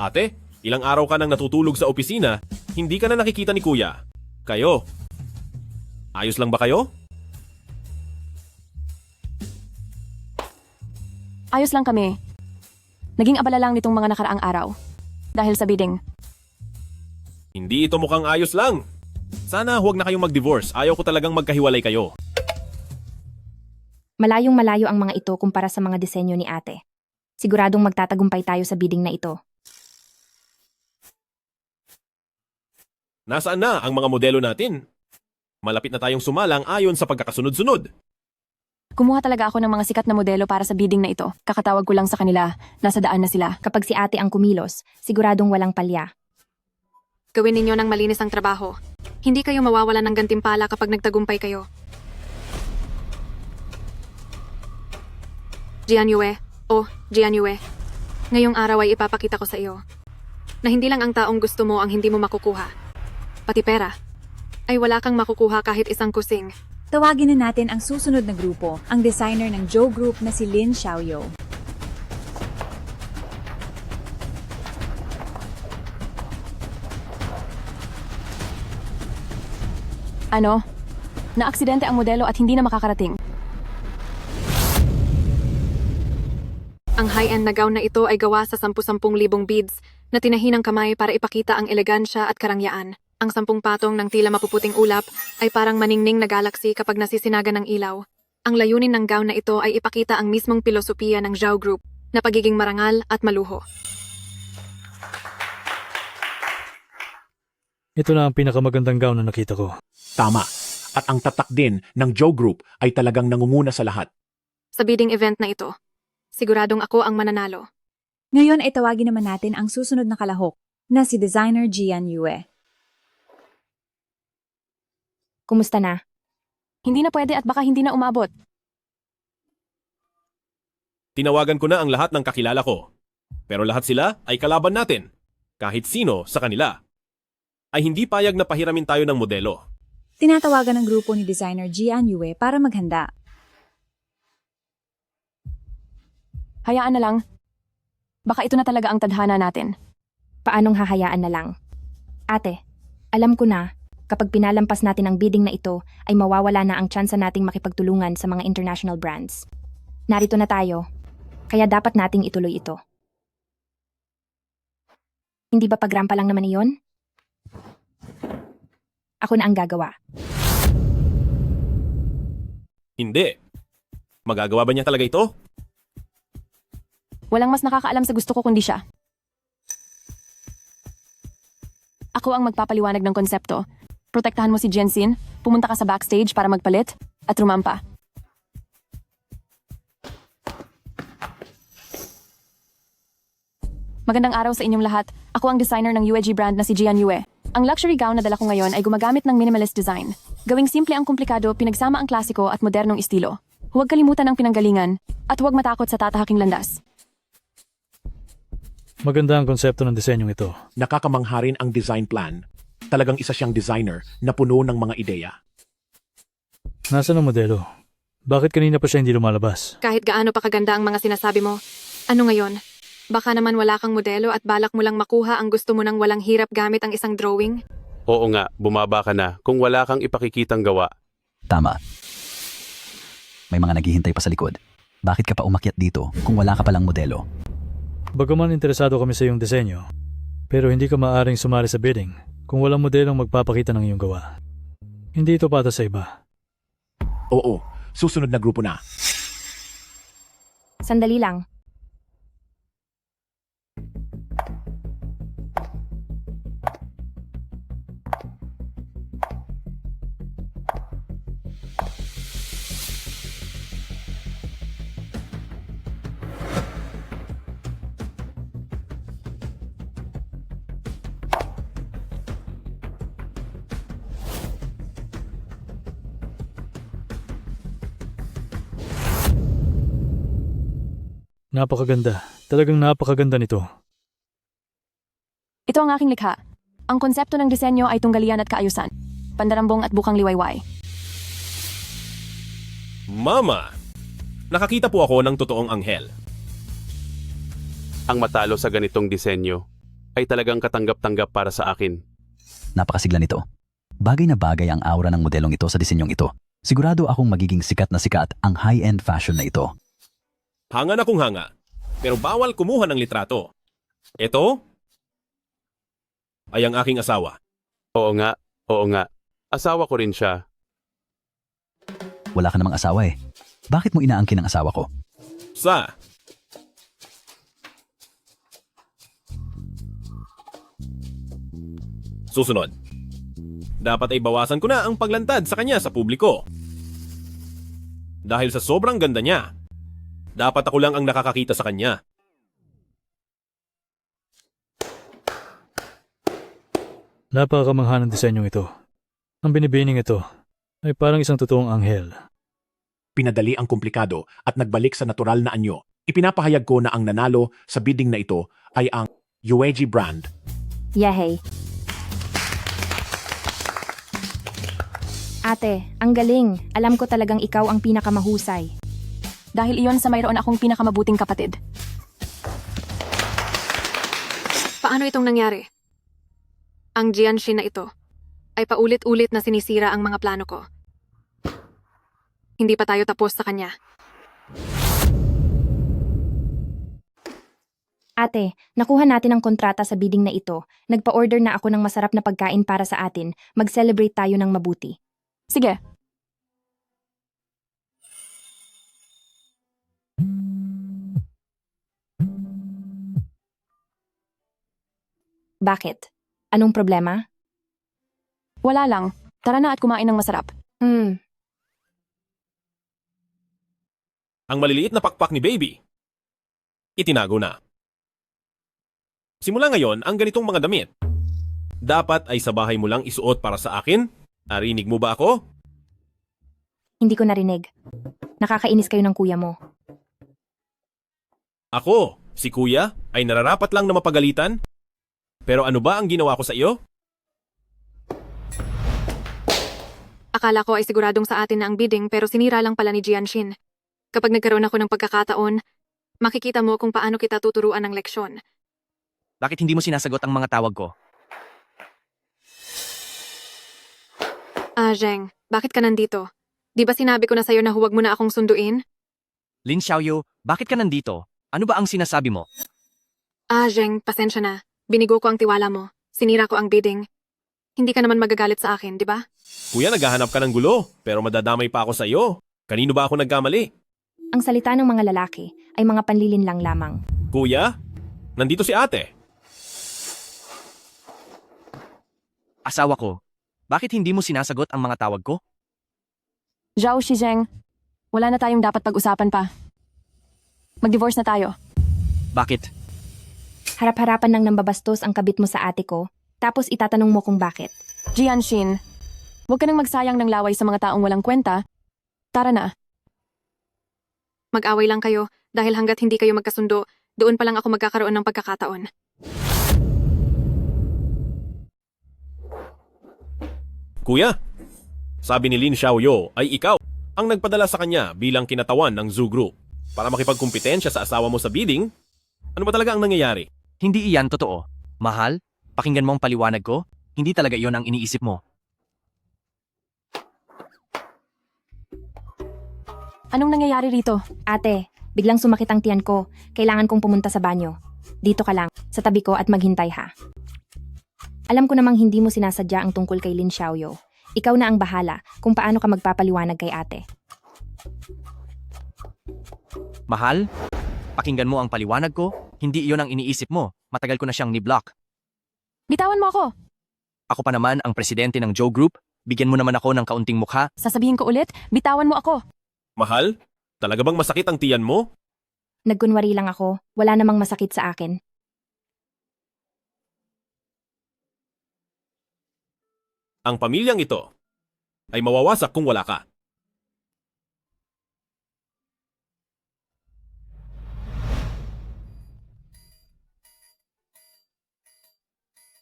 Ate, ilang araw ka nang natutulog sa opisina, hindi ka na nakikita ni Kuya. Kayo. Ayos lang ba kayo? Ayos lang kami. Naging abala lang nitong mga nakaraang araw. Dahil sa bidding. Hindi ito mukhang ayos lang. Sana huwag na kayong mag-divorce. Ayaw ko talagang magkahiwalay kayo. Malayong malayo ang mga ito kumpara sa mga disenyo ni ate. Siguradong magtatagumpay tayo sa bidding na ito. Nasaan na ang mga modelo natin? Malapit na tayong sumalang ayon sa pagkakasunod-sunod. Kumuha talaga ako ng mga sikat na modelo para sa bidding na ito. Kakatawag ko lang sa kanila. Nasa daan na sila. Kapag si ate ang kumilos, siguradong walang palya. Gawin ninyo ng malinis ang trabaho. Hindi kayo mawawalan ng gantimpala kapag nagtagumpay kayo. Jian Yue, Jian Yue, ngayong araw ay ipapakita ko sa iyo na hindi lang ang taong gusto mo ang hindi mo makukuha. Pati pera ay wala kang makukuha kahit isang kusing. Tawagin na natin ang susunod na grupo, ang designer ng Joe Group na si Lin Xiaoyo. Ano? Naaksidente ang modelo at hindi na makakarating. Ang high-end na gown na ito ay gawa sa 10,000 beads na tinahi ng kamay para ipakita ang elegansya at karangyaan. Ang 10 patong ng tila mapuputing ulap ay parang maningning na galaxy kapag nasisinagan ng ilaw. Ang layunin ng gown na ito ay ipakita ang mismong pilosopiya ng Zhao Group na pagiging marangal at maluho. Ito na ang pinakamagandang gown na nakita ko. Tama. At ang tatak din ng Joe Group ay talagang nangunguna sa lahat. Sa bidding event na ito, siguradong ako ang mananalo. Ngayon ay tawagin naman natin ang susunod na kalahok na si designer Jian Yue. Kumusta na? Hindi na pwede at baka hindi na umabot. Tinawagan ko na ang lahat ng kakilala ko. Pero lahat sila ay kalaban natin. Kahit sino sa kanila ay hindi payag na pahiramin tayo ng modelo. Tinatawagan ng grupo ni designer Jian Yue para maghanda. Hayaan na lang. Baka ito na talaga ang tadhana natin. Paanong hahayaan na lang? Ate, alam ko na, kapag pinalampas natin ang bidding na ito, ay mawawala na ang tsansa nating makipagtulungan sa mga international brands. Narito na tayo. Kaya dapat nating ituloy ito. Hindi ba pagrampa lang naman iyon? Ako na ang gagawa. Hindi. Magagawa ba niya talaga ito? Walang mas nakakaalam sa gusto ko kundi siya. Ako ang magpapaliwanag ng konsepto. Protektahan mo si Jensin, pumunta ka sa backstage para magpalit, at rumampa. Magandang araw sa inyong lahat. Ako ang designer ng UEG brand na si Jian Yue. Ang luxury gown na dala ko ngayon ay gumagamit ng minimalist design. Gawing simple ang komplikado, pinagsama ang klasiko at modernong estilo. Huwag kalimutan ang pinanggalingan, at huwag matakot sa tatahaking landas. Maganda ang konsepto ng disenyong ito. Nakakamangha rin ang design plan. Talagang isa siyang designer na puno ng mga ideya. Nasaan ang modelo? Bakit kanina pa siya hindi lumalabas? Kahit gaano pa kaganda ang mga sinasabi mo, ano ngayon? Baka naman wala kang modelo at balak mo lang makuha ang gusto mo nang walang hirap gamit ang isang drawing? Oo nga, bumaba ka na kung wala kang ipakikitang gawa. Tama. May mga naghihintay pa sa likod. Bakit ka pa umakyat dito kung wala ka palang modelo? Bagaman interesado kami sa iyong disenyo, pero hindi ka maaaring sumali sa bidding kung walang modelong magpapakita ng iyong gawa. Hindi ito para sa iba. Oo, susunod na grupo na. Sandali lang. Napakaganda. Talagang napakaganda nito. Ito ang aking likha. Ang konsepto ng disenyo ay tunggalian at kaayusan. Pandarambong at bukang liwayway. Mama! Nakakita po ako ng totoong anghel. Ang matalo sa ganitong disenyo ay talagang katanggap-tanggap para sa akin. Napakasigla nito. Bagay na bagay ang aura ng modelong ito sa disenyong ito. Sigurado akong magiging sikat na sikat ang high-end fashion na ito. Hanga na kung hanga, pero bawal kumuha ng litrato. Ito ay ang aking asawa. Oo nga, oo nga. Asawa ko rin siya. Wala ka namang asawa eh. Bakit mo inaangkin ang asawa ko? Susunod. Dapat ay bawasan ko na ang paglantad sa kanya sa publiko. Dahil sa sobrang ganda niya, dapat ako lang ang nakakakita sa kanya. Napakamangha ng disenyong ito. Ang binibining ito ay parang isang totoong anghel. Pinadali ang komplikado at nagbalik sa natural na anyo. Ipinapahayag ko na ang nanalo sa bidding na ito ay ang UEG brand. Yehey. Ate, ang galing. Alam ko talagang ikaw ang pinakamahusay. Dahil iyon sa mayroon akong pinakamabuting kapatid. Paano itong nangyari? Ang Jianshin na ito ay paulit-ulit na sinisira ang mga plano ko. Hindi pa tayo tapos sa kanya. Ate, nakuha natin ang kontrata sa bidding na ito. Nagpa-order na ako ng masarap na pagkain para sa atin. Mag-celebrate tayo ng mabuti. Sige. Bakit? Anong problema? Wala lang. Tara na at kumain ng masarap. Ang maliliit na pakpak ni Baby, itinago na. Simula ngayon, ang ganitong mga damit, dapat ay sa bahay mo lang isuot para sa akin? Narinig mo ba ako? Hindi ko narinig. Nakakainis kayo ng kuya mo. Ako, si Kuya, ay nararapat lang na mapagalitan? Pero ano ba ang ginawa ko sa iyo? Akala ko ay siguradong sa atin na ang bidding pero sinira lang pala ni Jianshin. Kapag nagkaroon ako ng pagkakataon, makikita mo kung paano kita tuturuan ng leksyon. Bakit hindi mo sinasagot ang mga tawag ko? Zheng, bakit ka nandito? Di ba sinabi ko na sa'yo na huwag mo na akong sunduin? Lin Xiaoyu, bakit ka nandito? Ano ba ang sinasabi mo? Zheng, pasensya na. Binigo ko ang tiwala mo. Sinira ko ang bidding. Hindi ka naman magagalit sa akin, di ba? Kuya, naghahanap ka ng gulo, pero madadamay pa ako sa iyo. Kanino ba ako nagkamali? Ang salita ng mga lalaki ay mga panlilin lang lamang. Kuya, nandito si ate. Asawa ko, bakit hindi mo sinasagot ang mga tawag ko? Zhao Shizheng, wala na tayong dapat pag-usapan pa. Mag-divorce na tayo. Bakit? Harap-harapan nang nambabastos ang kabit mo sa ate ko, tapos itatanong mo kung bakit. Jianshin, huwag ka nang magsayang ng laway sa mga taong walang kwenta. Tara na. Mag-away lang kayo dahil hanggat hindi kayo magkasundo, doon pa lang ako magkakaroon ng pagkakataon. Kuya, sabi ni Lin Xiaoyu ay ikaw ang nagpadala sa kanya bilang kinatawan ng Zoo Group para makipagkumpetensya sa asawa mo sa bidding. Ano ba talaga ang nangyayari? Hindi iyan totoo. Mahal, pakinggan mo ang paliwanag ko. Hindi talaga iyon ang iniisip mo. Anong nangyayari rito? Ate, biglang sumakit ang tiyan ko. Kailangan kong pumunta sa banyo. Dito ka lang, sa tabi ko at maghintay ha. Alam ko namang hindi mo sinasadya ang tungkol kay Lin Xiaoyu. Ikaw na ang bahala kung paano ka magpapaliwanag kay ate. Mahal, pakinggan mo ang paliwanag ko. Hindi iyon ang iniisip mo. Matagal ko na siyang ni-block. Bitawan mo ako. Ako pa naman ang presidente ng Joe Group. Bigyan mo naman ako ng kaunting mukha. Sasabihin ko ulit, bitawan mo ako. Mahal, talaga bang masakit ang tiyan mo? Nagkunwari lang ako. Wala namang masakit sa akin. Ang pamilyang ito ay mawawasak kung wala ka.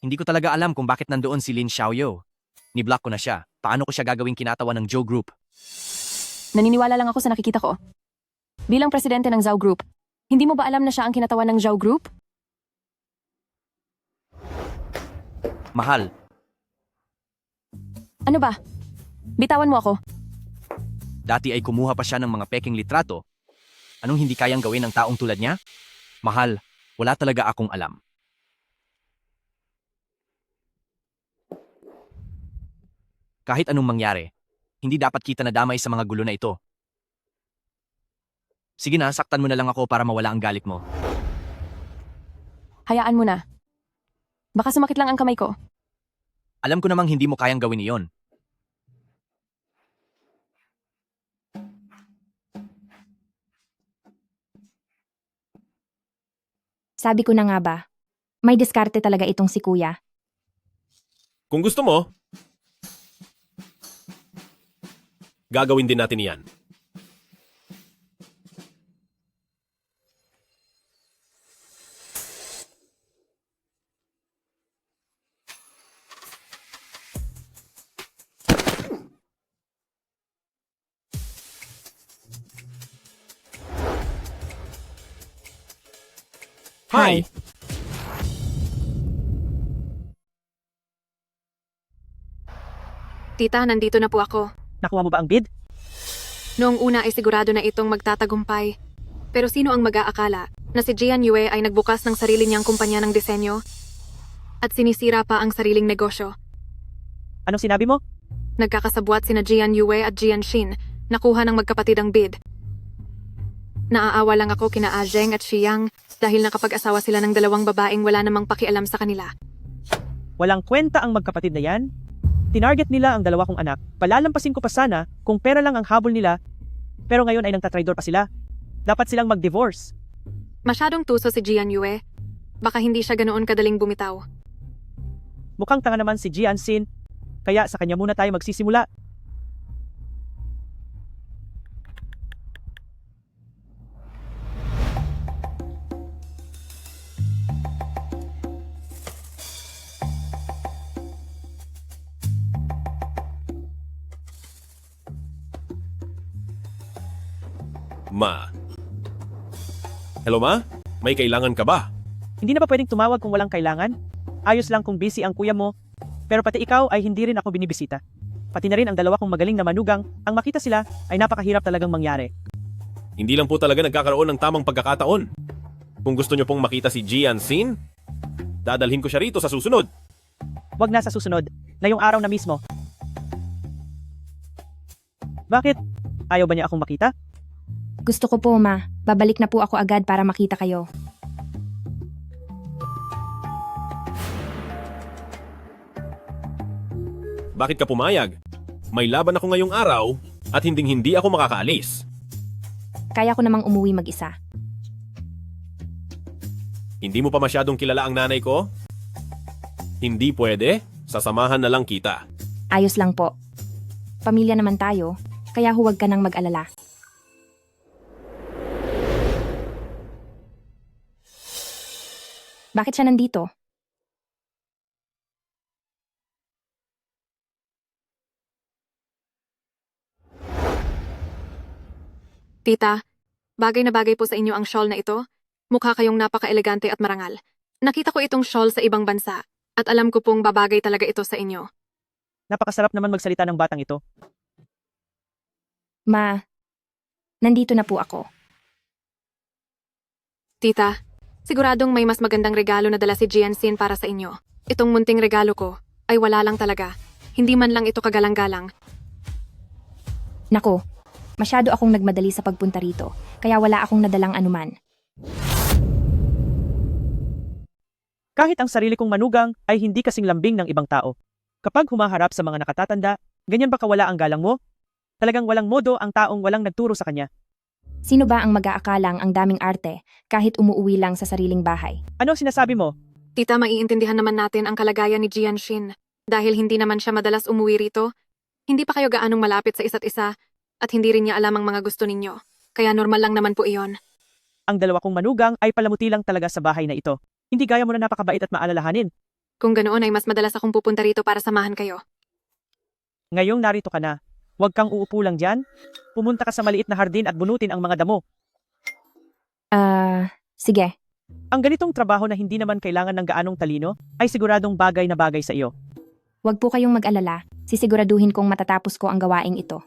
Hindi ko talaga alam kung bakit nandoon si Lin Xiaoyu. Ni-block ko na siya. Paano ko siya gagawing kinatawan ng Joe Group? Naniniwala lang ako sa nakikita ko. Bilang presidente ng Zhao Group, hindi mo ba alam na siya ang kinatawan ng Zhao Group? Mahal, Ano ba? Bitawan mo ako. dati ay kumuha pa siya ng mga peking litrato. Anong hindi kayang gawin ng taong tulad niya? Mahal, wala talaga akong alam. Kahit anong mangyari, hindi dapat kita nadamay sa mga gulo na ito. Sige na, saktan mo na lang ako para mawala ang galit mo. Hayaan mo na. Baka sumakit lang ang kamay ko. Alam ko namang hindi mo kayang gawin iyon. Sabi ko na nga ba, may diskarte talaga itong si kuya. Kung gusto mo, gagawin din natin iyan. Hi! Tita, nandito na po ako. Nakuha mo ba ang bid? Noong una ay sigurado na itong magtatagumpay. Pero sino ang mag-aakala na si Jian Yue ay nagbukas ng sarili niyang kumpanya ng disenyo at sinisira pa ang sariling negosyo? Anong sinabi mo? Nagkakasabwat sina Jian Yue at Jian Xin. Nakuha ng magkapatid ang bid. Naaawa lang ako kina Zheng at Xiyang dahil nakapag-asawa sila ng dalawang babaeng wala namang pakialam sa kanila. Walang kwenta ang magkapatid na yan. Tinarget nila ang dalawa kong anak. Palalampasin ko pa sana kung pera lang ang habol nila. Pero ngayon ay nagtatraidor pa sila. Dapat silang mag-divorce. Masyadong tuso si Jian Yue. Baka hindi siya ganoon kadaling bumitaw. Mukhang tanga naman si Jian Xin. Kaya sa kanya muna tayo magsisimula. Ma. Hello, Ma? May kailangan ka ba? Hindi na ba pwedeng tumawag kung walang kailangan? Ayos lang kung busy ang kuya mo. Pero pati ikaw ay hindi rin ako binibisita. Pati na rin ang dalawa kong magaling na manugang, ang makita sila ay napakahirap talagang mangyari. Hindi lang po talaga nagkakaroon ng tamang pagkakataon. Kung gusto nyo pong makita si Jianxin, dadalhin ko siya rito sa susunod. Wag na sa susunod, ngayong araw na mismo. Bakit? Ayaw ba niya akong makita? Gusto ko po, ma. Babalik na po ako agad para makita kayo. Bakit ka pumayag? May laban ako ngayong araw at hinding-hindi ako makakaalis. Kaya ko namang umuwi mag-isa. Hindi mo pa masyadong kilala ang nanay ko? Hindi pwede, sasamahan na lang kita. Ayos lang po. Pamilya naman tayo, kaya huwag ka nang mag-alala. Bakit siya nandito? Tita, bagay na bagay po sa inyo ang shawl na ito. Mukha kayong napaka-elegante at marangal. Nakita ko itong shawl sa ibang bansa at alam ko pong babagay talaga ito sa inyo. Napakasarap naman magsalita ng batang ito. Ma, nandito na po ako. Tita, siguradong may mas magandang regalo na dala si Jianxin para sa inyo. Itong munting regalo ko ay wala lang talaga. Hindi man lang ito kagalang-galang. Nako, masyado akong nagmadali sa pagpunta rito, kaya wala akong nadalang anuman. Kahit ang sarili kong manugang ay hindi kasing lambing ng ibang tao. Kapag humaharap sa mga nakatatanda, ganyan ba kawala ang galang mo? Talagang walang modo ang taong walang nagturo sa kanya. Sino ba ang mag-aakalang ang daming arte kahit umuuwi lang sa sariling bahay? Ano sinasabi mo? Tita, maiintindihan naman natin ang kalagayan ni Jianxin. Dahil hindi naman siya madalas umuwi rito, hindi pa kayo gaanong malapit sa isa't isa at hindi rin niya alam ang mga gusto ninyo. Kaya normal lang naman po iyon. Ang dalawa kong manugang ay palamuti lang talaga sa bahay na ito. Hindi gaya mo na napakabait at maalalahanin. Kung ganoon ay mas madalas akong pupunta rito para samahan kayo. Ngayong narito ka na, huwag kang uupo lang dyan. Pumunta ka sa maliit na hardin at bunutin ang mga damo. Sige. Ang ganitong trabaho na hindi naman kailangan ng gaanong talino ay siguradong bagay na bagay sa iyo. Huwag po kayong mag-alala, sisiguraduhin kong matatapos ko ang gawaing ito.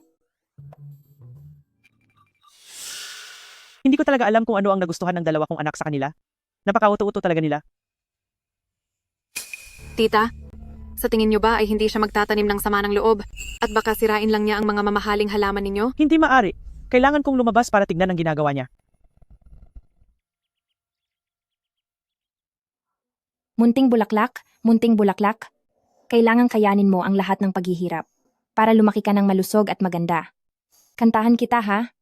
Hindi ko talaga alam kung ano ang nagustuhan ng dalawa kong anak sa kanila. Napakauto-uto talaga nila. Tita, sa tingin niyo ba ay hindi siya magtatanim ng sama ng loob at baka sirain lang niya ang mga mamahaling halaman ninyo? Hindi maari. Kailangan kong lumabas para tignan ang ginagawa niya. Munting bulaklak, kailangang kayanin mo ang lahat ng paghihirap para lumaki ka ng malusog at maganda. Kantahan kita, ha?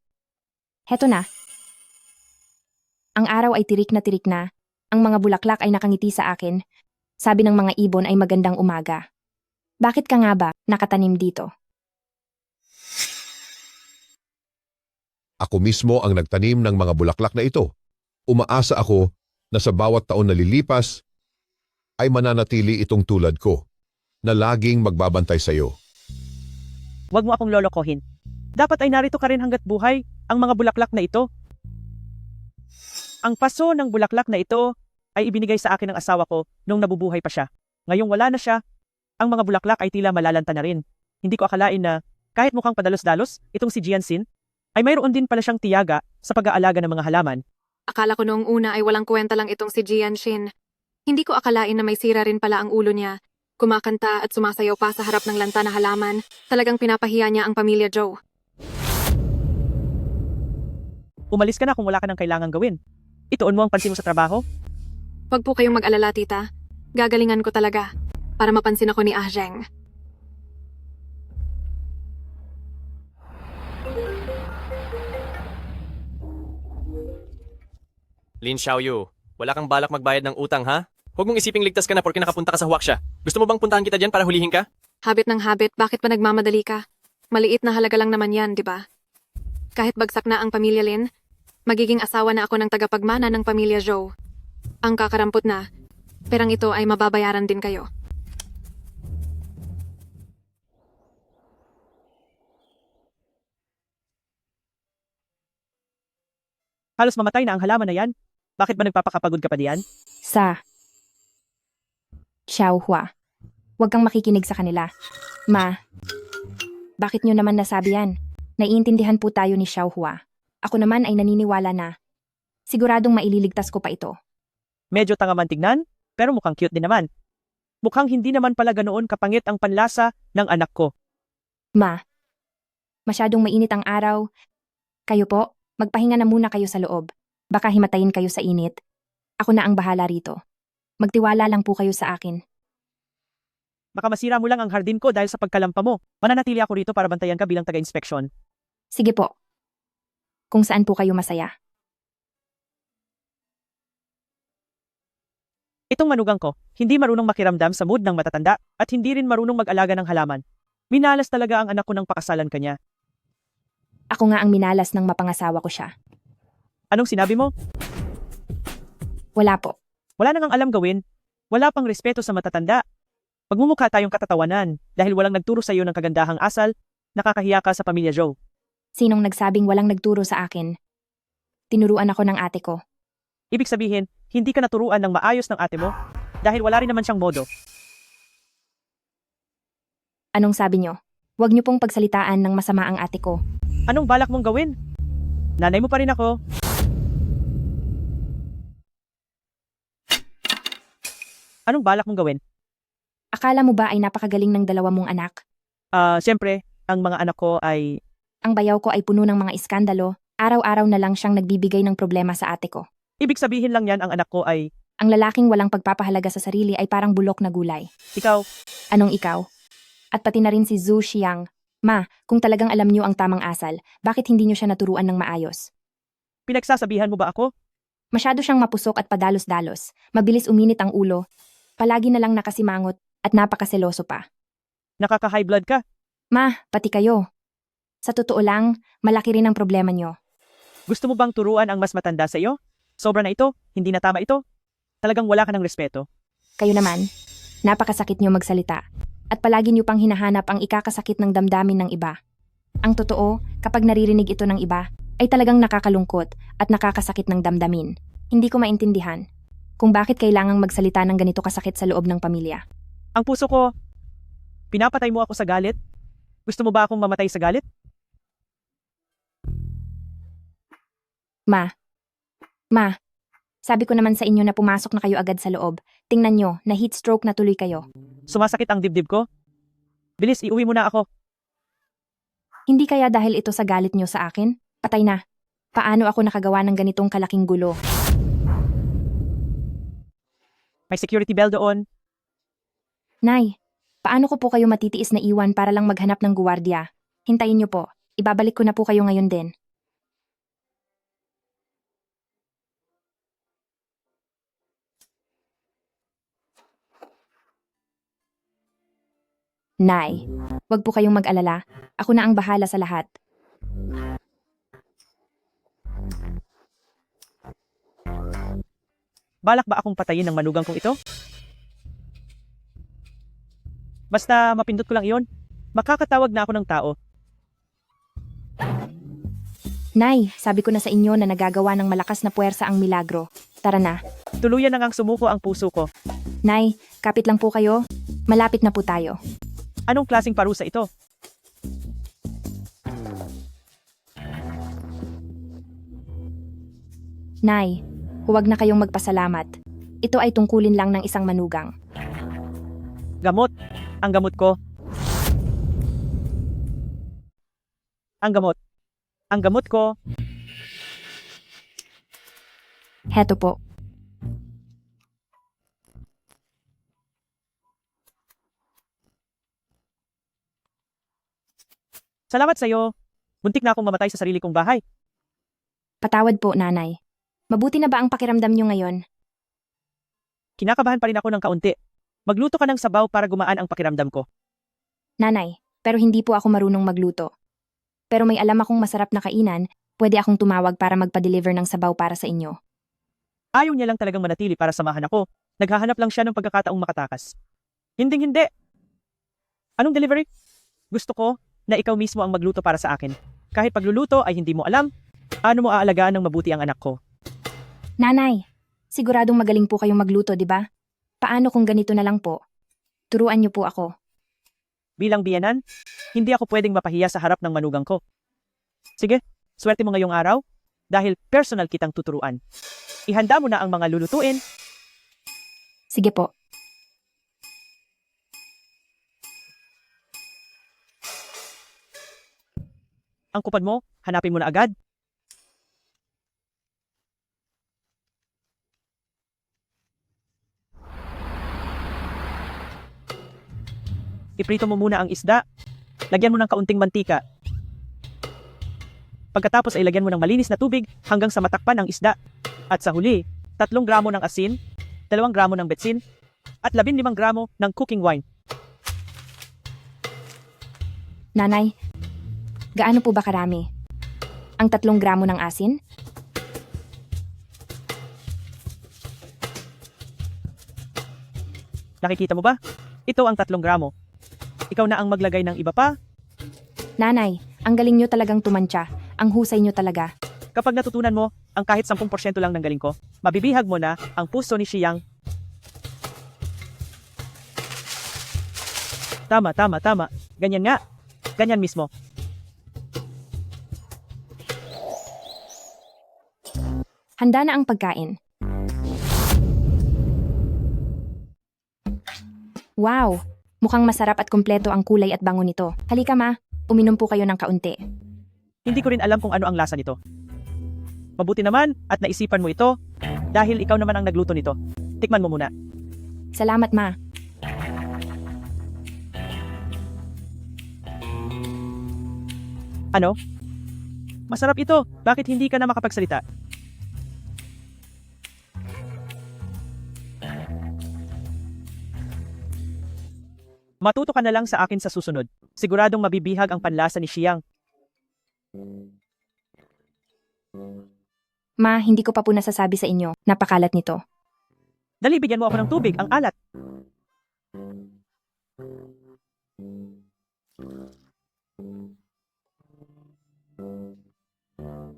Heto na. Ang araw ay tirik na, ang mga bulaklak ay nakangiti sa akin. Sabi ng mga ibon ay magandang umaga. Bakit ka nga ba nakatanim dito? Ako mismo ang nagtanim ng mga bulaklak na ito. Umaasa ako na sa bawat taon na lilipas, ay mananatili itong tulad ko, na laging magbabantay sa iyo. Huwag mo akong lolokohin. Dapat ay narito ka rin hanggat buhay ang mga bulaklak na ito. Ang paso ng bulaklak na ito ay ibinigay sa akin ng asawa ko nung nabubuhay pa siya. Ngayong wala na siya, ang mga bulaklak ay tila malalanta na rin. Hindi ko akalain na kahit mukhang padalos-dalos, itong si Jianxin, ay mayroon din pala siyang tiyaga sa pag-aalaga ng mga halaman. Akala ko noong una ay walang kwenta lang itong si Jianxin. Hindi ko akalain na may sira rin pala ang ulo niya. Kumakanta at sumasayaw pa sa harap ng lanta na halaman. Talagang pinapahiya niya ang pamilya Joe. Umalis ka na kung wala ka ng kailangang gawin. Ituon mo ang pansin mo sa trabaho. Huwag po kayong mag-alala, tita. Gagalingan ko talaga para mapansin ako ni Ah Zheng. Lin Xiaoyu, wala kang balak magbayad ng utang, ha? Huwag mong isiping ligtas ka na porque nakapunta ka sa Huaxia. Gusto mo bang puntahan kita dyan para hulihin ka? Habit ng habit, bakit pa nagmamadali ka? Maliit na halaga lang naman yan, di ba? Kahit bagsak na ang pamilya Lin, magiging asawa na ako ng tagapagmana ng pamilya Zhou. Ang kakarampot na, perang ito ay mababayaran din kayo. Halos mamatay na ang halaman na yan. Bakit ba nagpapakapagod ka pa diyan? Sa Xiaohua. Huwag kang makikinig sa kanila. Ma, bakit nyo naman nasabi yan? Naiintindihan po tayo ni Xiaohua. Ako naman ay naniniwala na. Siguradong maililigtas ko pa ito. Medyo tanga man tignan, pero mukhang cute din naman. Mukhang hindi naman pala ganoon kapangit ang panlasa ng anak ko. Ma, masyadong mainit ang araw. Kayo po, magpahinga na muna kayo sa loob. Baka himatayin kayo sa init. Ako na ang bahala rito. Magtiwala lang po kayo sa akin. Baka masira mo lang ang hardin ko dahil sa pagkalampa mo. Mananatili ako rito para bantayan ka bilang taga-inspeksyon. Sige po. Kung saan po kayo masaya. Itong manugang ko, hindi marunong makiramdam sa mood ng matatanda at hindi rin marunong mag-alaga ng halaman. Minalas talaga ang anak ko ng pakasalan kanya. Ako nga ang minalas ng mapangasawa ko siya. Anong sinabi mo? Wala po. Wala nang alam gawin. Wala pang respeto sa matatanda. Magmumukha tayong katatawanan dahil walang nagturo sa iyo ng kagandahang asal, nakakahiya ka sa pamilya Joe. Sinong nagsabing walang nagturo sa akin? Tinuruan ako ng ate ko. Ibig sabihin, hindi ka naturuan ng maayos ng ate mo dahil wala rin naman siyang modo. Anong sabi nyo? Huwag nyo pong pagsalitaan ng masama ang ate ko. Anong balak mong gawin? Nanay mo pa rin ako. Anong balak mong gawin? Akala mo ba ay napakagaling ng dalawa mong anak? Siyempre, ang mga anak ko ay... Ang bayaw ko ay puno ng mga iskandalo. Araw-araw na lang siyang nagbibigay ng problema sa ate ko. Ibig sabihin lang yan ang anak ko ay... Ang lalaking walang pagpapahalaga sa sarili ay parang bulok na gulay. Ikaw? Anong ikaw? At pati na rin si Zhu Xiang. Ma, kung talagang alam niyo ang tamang asal, bakit hindi niyo siya naturuan ng maayos? Pinagsasabihan mo ba ako? Masyado siyang mapusok at padalos-dalos. Mabilis uminit ang ulo. Palagi na lang nakasimangot at napakaseloso pa. Nakaka-high blood ka? Ma, pati kayo. Sa totoo lang, malaki rin ang problema niyo. Gusto mo bang turuan ang mas matanda sa iyo? Sobra na ito? Hindi na tama ito? Talagang wala ka ng respeto. Kayo naman, napakasakit niyo magsalita. At palagi niyo pang hinahanap ang ikakasakit ng damdamin ng iba. Ang totoo, kapag naririnig ito ng iba, ay talagang nakakalungkot at nakakasakit ng damdamin. Hindi ko maintindihan kung bakit kailangang magsalita ng ganito kasakit sa loob ng pamilya. Ang puso ko, pinapatay mo ako sa galit? Gusto mo ba akong mamatay sa galit? Ma, sabi ko naman sa inyo na pumasok na kayo agad sa loob. Tingnan nyo, na heat stroke na tuloy kayo. Sumasakit ang dibdib ko? Bilis, iuwi mo na ako. Hindi kaya dahil ito sa galit nyo sa akin? Patay na. Paano ako nakagawa ng ganitong kalaking gulo? May security bell doon. Nay, paano ko po kayo matitiis na iwan para lang maghanap ng guwardiya? Hintayin nyo po. Ibabalik ko na po kayo ngayon din. Nay, wag po kayong mag-alala. Ako na ang bahala sa lahat. Balak ba akong patayin ng manugang kong ito? Basta mapindot ko lang iyon, makakatawag na ako ng tao. Nay, sabi ko na sa inyo na nagagawa ng malakas na puwersa ang milagro. Tara na. Tuluyan na ngang sumuko ang puso ko. Nay, kapit lang po kayo. Malapit na po tayo. Anong klaseng parusa ito? Nay, huwag na kayong magpasalamat. Ito ay tungkulin lang ng isang manugang. Gamot. Ang gamot ko. Ang gamot. Ang gamot ko. Heto po. Salamat sa'yo. Muntik na akong mamatay sa sarili kong bahay. Patawad po, nanay. Mabuti na ba ang pakiramdam nyo ngayon? Kinakabahan pa rin ako ng kaunti. Magluto ka ng sabaw para gumaan ang pakiramdam ko. Nanay, pero hindi po ako marunong magluto. Pero may alam akong masarap na kainan, pwede akong tumawag para magpa-deliver ng sabaw para sa inyo. Ayaw niya lang talagang manatili para samahan ako. Naghahanap lang siya ng pagkakataong makatakas. Hinding-hindi. Anong delivery? Gusto ko na ikaw mismo ang magluto para sa akin. Kahit pagluluto ay hindi mo alam, paano mo aalagaan ng mabuti ang anak ko. Nanay, siguradong magaling po kayong magluto, di ba? Paano kung ganito na lang po? Turuan niyo po ako. Bilang biyanan, hindi ako pwedeng mapahiya sa harap ng manugang ko. Sige, swerte mo ngayong araw. dahil personal kitang tuturuan. Ihanda mo na ang mga lulutuin. Sige po. Ang kupad mo, hanapin mo na agad. Iprito mo muna ang isda. Lagyan mo ng kaunting mantika. Pagkatapos ay lagyan mo ng malinis na tubig hanggang sa matakpan ang isda. At sa huli, 3 gramo ng asin, 2 gramo ng betsin, at 15 gramo ng cooking wine. Nanay, gaano po ba karami? Ang 3 gramo ng asin? Nakikita mo ba? Ito ang 3 gramo. Ikaw na ang maglagay ng iba pa. Nanay, ang galing nyo talagang tumantya. Ang husay nyo talaga. Kapag natutunan mo ang kahit 10% lang ng galing ko, mabibihag mo na ang puso ni Shiyang. Tama. Ganyan nga. Ganyan mismo. Handa na ang pagkain. Wow! Mukhang masarap at kumpleto ang kulay at bango nito. Halika ma, uminom po kayo ng kaunti. Hindi ko rin alam kung ano ang lasa nito. Mabuti naman at naisipan mo ito dahil ikaw naman ang nagluto nito. Tikman mo muna. Salamat ma. Ano? Masarap ito. Bakit hindi ka na makapagsalita? Matuto ka na lang sa akin sa susunod. Siguradong mabibihag ang panlasa ni Shiyang. Ma, hindi ko pa po nasasabi sa inyo. Napakalat nito. Dali, bigyan mo ako ng tubig. Ang alat.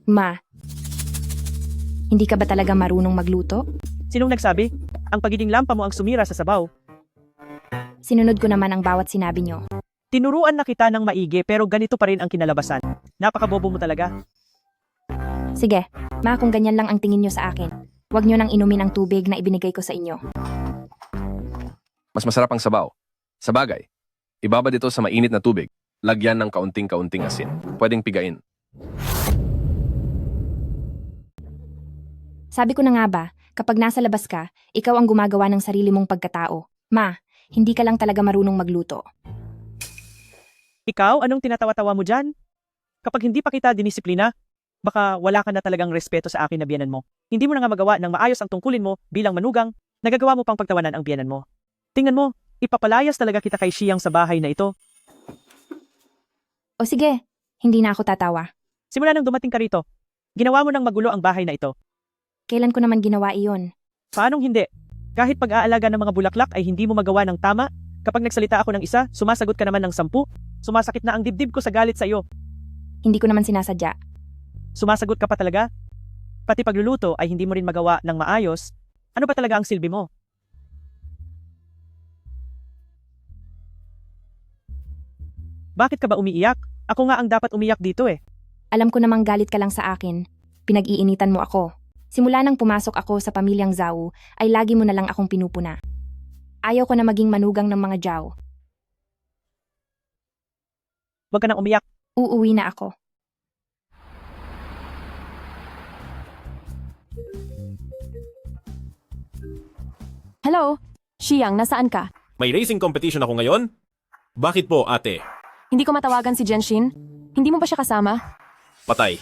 Ma, hindi ka ba talaga marunong magluto? Sinong nagsabi? Ang pagiging lampa mo ang sumira sa sabaw. Sinunod ko naman ang bawat sinabi nyo. Tinuruan na kita ng maigi pero ganito pa rin ang kinalabasan. Napakabobo mo talaga. Sige, ma, kung ganyan lang ang tingin nyo sa akin, huwag nyo nang inumin ang tubig na ibinigay ko sa inyo. Mas masarap ang sabaw. Sa bagay, ibabad ito sa mainit na tubig. Lagyan ng kaunting-kaunting asin. Pwedeng pigain. Sabi ko na nga ba, kapag nasa labas ka, ikaw ang gumagawa ng sarili mong pagkatao. Ma, hindi ka lang talaga marunong magluto. Ikaw, anong tinatawa-tawa mo dyan? Kapag hindi pa kita dinisiplina, baka wala ka na talagang respeto sa akin na biyanan mo. Hindi mo na nga magawa ng maayos ang tungkulin mo bilang manugang, nagagawa mo pang pagtawanan ang biyanan mo. Tingnan mo, ipapalayas talaga kita kay Shiyang sa bahay na ito. O sige, hindi na ako tatawa. Simula nang dumating ka rito, ginawa mo nang magulo ang bahay na ito. Kailan ko naman ginawa iyon? Paanong hindi? Kahit pag-aalaga ng mga bulaklak ay hindi mo magawa ng tama, kapag nagsalita ako ng isa, sumasagot ka naman ng 10. Sumasakit na ang dibdib ko sa galit sa iyo. Hindi ko naman sinasadya. Sumasagot ka pa talaga? Pati pagluluto ay hindi mo rin magawa ng maayos. Ano ba talaga ang silbi mo? Bakit ka ba umiiyak? Ako nga ang dapat umiyak dito eh. Alam ko namang galit ka lang sa akin. Pinag-iinitan mo ako. Simula nang pumasok ako sa pamilyang Zhao, ay lagi mo na lang akong pinupuna. Ayaw ko na maging manugang ng mga Zhao. Huwag ka nang umiyak. Uuwi na ako. Hello? Shiyang, nasaan ka? May racing competition ako ngayon? Bakit po, ate? Hindi ko matawagan si Genshin. Hindi mo ba siya kasama? Patay.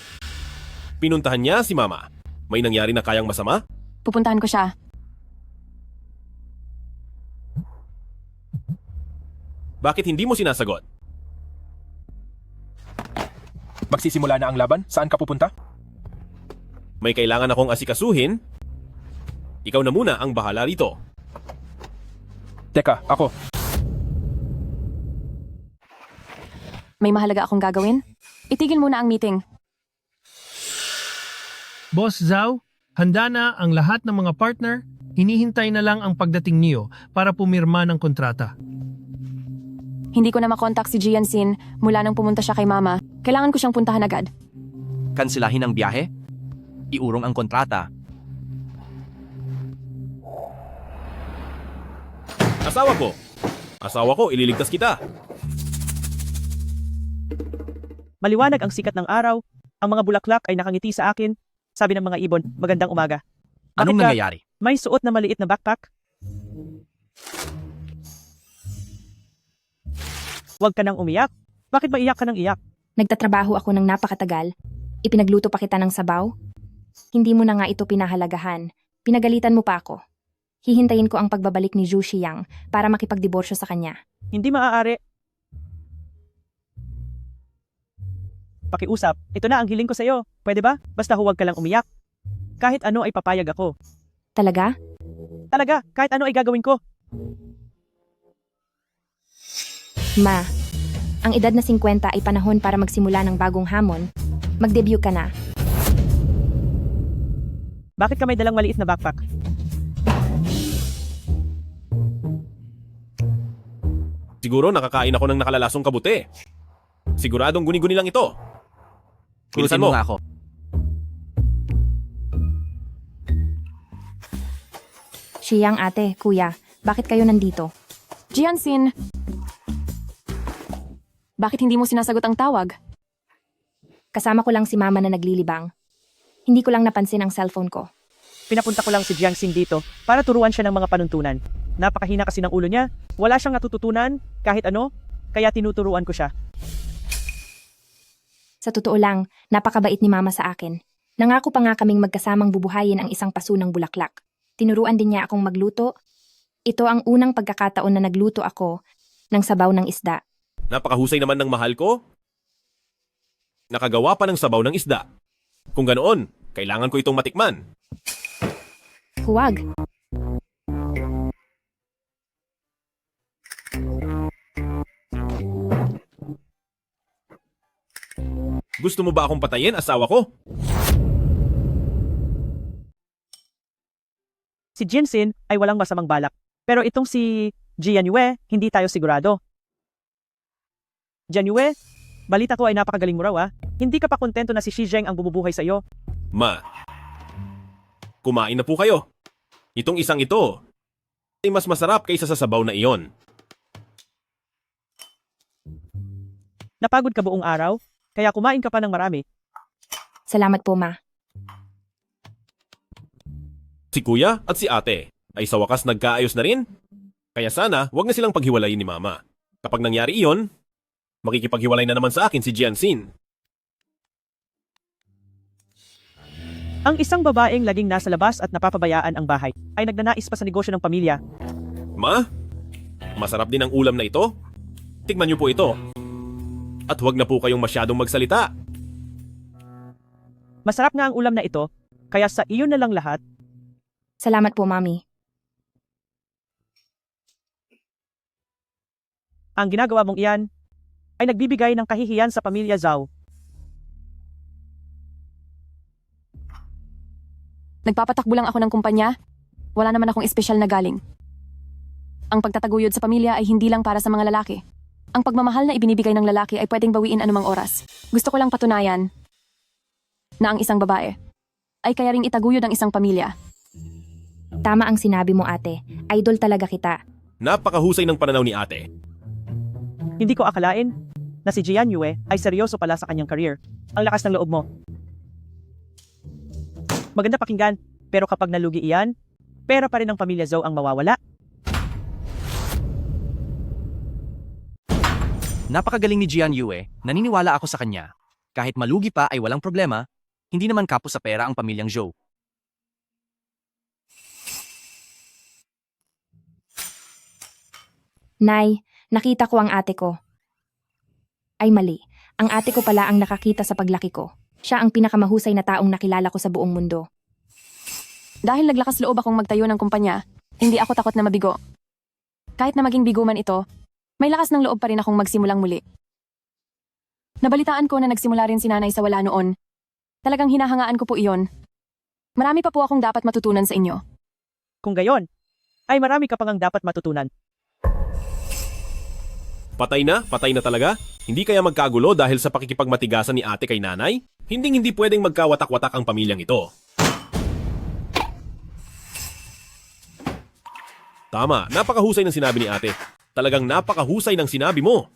Pinuntahan niya si mama. May nangyari na kayang masama? Pupuntahan ko siya. Bakit hindi mo sinasagot? Magsisimula na ang laban? Saan ka pupunta? May kailangan akong asikasuhin. Ikaw na muna ang bahala rito. Teka, ako. May mahalaga akong gagawin? Itigil muna ang meeting. Boss Zhao, handa na ang lahat ng mga partner. Hinihintay na lang ang pagdating niyo para pumirma ng kontrata. Hindi ko na makontak si Jianxin mula nang pumunta siya kay mama. Kailangan ko siyang puntahan agad. Kansilahin ang biyahe? iurong ang kontrata. Asawa ko, ililigtas kita. Maliwanag ang sikat ng araw, ang mga bulaklak ay nakangiti sa akin. Sabi ng mga ibon, magandang umaga. Anong Bakit ka nangyayari? May suot na maliit na backpack? Huwag ka nang umiyak. Bakit ba iyak ka nang iyak? Nagtatrabaho ako ng napakatagal. Ipinagluto pa kita ng sabaw. Hindi mo na nga ito pinahalagahan. Pinagalitan mo pa ako. Hihintayin ko ang pagbabalik ni Zhu Xiyang para makipagdiborsyo sa kanya. Hindi maaari. Pakiusap, ito na ang hiling ko sa'yo. Pwede ba? Basta huwag ka lang umiyak. Kahit ano ay papayag ako. Talaga? Talaga, kahit ano ay gagawin ko. Ma, ang edad na 50 ay panahon para magsimula ng bagong hamon. Mag-debut ka na. Bakit ka may dalang maliit na backpack? Siguro nakakain ako ng nakalalasong kabute. Siguradong guni-guni lang ito. Bilisan Kulitin mo. mo nga ako. Xiyang ate, kuya, bakit kayo nandito? Jianxin, bakit hindi mo sinasagot ang tawag? Kasama ko lang si mama na naglilibang. Hindi ko lang napansin ang cellphone ko. Pinapunta ko lang si Jiangxin dito para turuan siya ng mga panuntunan. Napakahina kasi ng ulo niya. Wala siyang natututunan kahit ano, kaya tinuturuan ko siya. Sa totoo lang, napakabait ni mama sa akin. Nangako pa nga kaming magkasamang bubuhayin ang isang paso ng bulaklak. Tinuruan din niya akong magluto. Ito ang unang pagkakataon na nagluto ako ng sabaw ng isda. Napakahusay naman ng mahal ko. Nakagawa pa ng sabaw ng isda. Kung ganoon, kailangan ko itong matikman. Huwag. Gusto mo ba akong patayin, asawa ko? Si Jinxin ay walang masamang balak. Pero itong si Jianyue, hindi tayo sigurado. Jianyue, balita ko ay napakagaling mo raw ah. Hindi ka pa kontento na si Xi Zheng ang bumubuhay sa iyo. Ma, kumain na po kayo. Itong isang ito ay mas masarap kaysa sa sabaw na iyon. Napagod ka buong araw, kaya kumain ka pa ng marami. Salamat po, ma. Si kuya at si ate ay sa wakas nagkaayos na rin. Kaya sana wag na silang paghiwalayin ni mama. Kapag nangyari iyon, makikipaghiwalay na naman sa akin si Jianxin. Ang isang babaeng laging nasa labas at napapabayaan ang bahay ay nagnanais pa sa negosyo ng pamilya. Ma, masarap din ang ulam na ito. Tikman niyo po ito. At huwag na po kayong masyadong magsalita. Masarap nga ang ulam na ito, kaya sa iyo na lang lahat. Salamat po, mami. Ang ginagawa mong iyan ay nagbibigay ng kahihiyan sa pamilya Zhao. Nagpapatakbo lang ako ng kumpanya. Wala naman akong espesyal na galing. Ang pagtataguyod sa pamilya ay hindi lang para sa mga lalaki. Ang pagmamahal na ibinibigay ng lalaki ay pwedeng bawiin anumang oras. Gusto ko lang patunayan na ang isang babae ay kaya ring itaguyod ang isang pamilya. Tama ang sinabi mo, ate. Idol talaga kita. Napakahusay ng pananaw ni ate. Hindi ko akalain na si Jianyue ay seryoso pala sa kanyang career. Ang lakas ng loob mo. Maganda pakinggan, pero kapag nalugi iyan, pera pa rin ng pamilya Zhou ang mawawala. Napakagaling ni Jianyue, naniniwala ako sa kanya. Kahit malugi pa ay walang problema, hindi naman kapos sa pera ang pamilyang Zhou. Nay, nakita ko ang ate ko. Ay mali, ang ate ko pala ang nakakita sa paglaki ko. Siya ang pinakamahusay na taong nakilala ko sa buong mundo. Dahil naglakas loob akong magtayo ng kumpanya, hindi ako takot na mabigo. Kahit na maging bigo man ito, may lakas ng loob pa rin akong magsimulang muli. Nabalitaan ko na nagsimula rin si nanay sa wala noon. Talagang hinahangaan ko po iyon. Marami pa po akong dapat matutunan sa inyo. Kung gayon, ay marami ka pang dapat matutunan. Patay na talaga? Hindi kaya magkagulo dahil sa pakikipagmatigasan ni ate kay nanay? Hindi pwedeng magkawatak-watak ang pamilyang ito. Tama, napakahusay ng sinabi ni ate. Talagang napakahusay ng sinabi mo.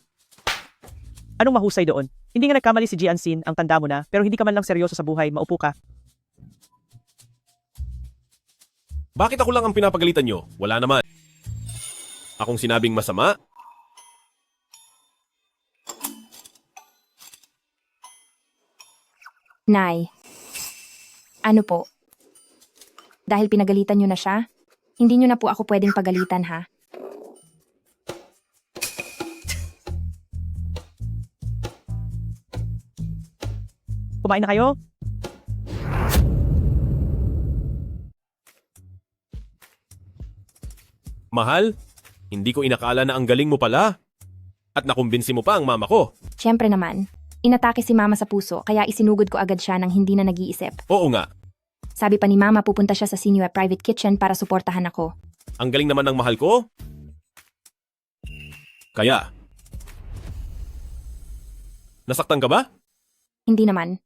Anong mahusay doon? Hindi nga nagkamali si Jianxin, ang tanda mo na, pero hindi ka man lang seryoso sa buhay, maupo ka. Bakit ako lang ang pinapagalitan nyo? Wala naman. Akong sinabing masama? Nay. Ano po? Dahil pinagalitan nyo na siya, hindi nyo na po ako pwedeng pagalitan ha. Kumain na kayo? Mahal, hindi ko inakala na ang galing mo pala. At nakumbinsi mo pa ang mama ko. Siyempre naman, inatake si mama sa puso kaya isinugod ko agad siya nang hindi na nag-iisip. Oo nga, Sabi pa ni mama pupunta siya sa Sinue Private Kitchen para suportahan ako. ang galing naman ng mahal ko. Kaya, nasaktan ka ba? Hindi naman.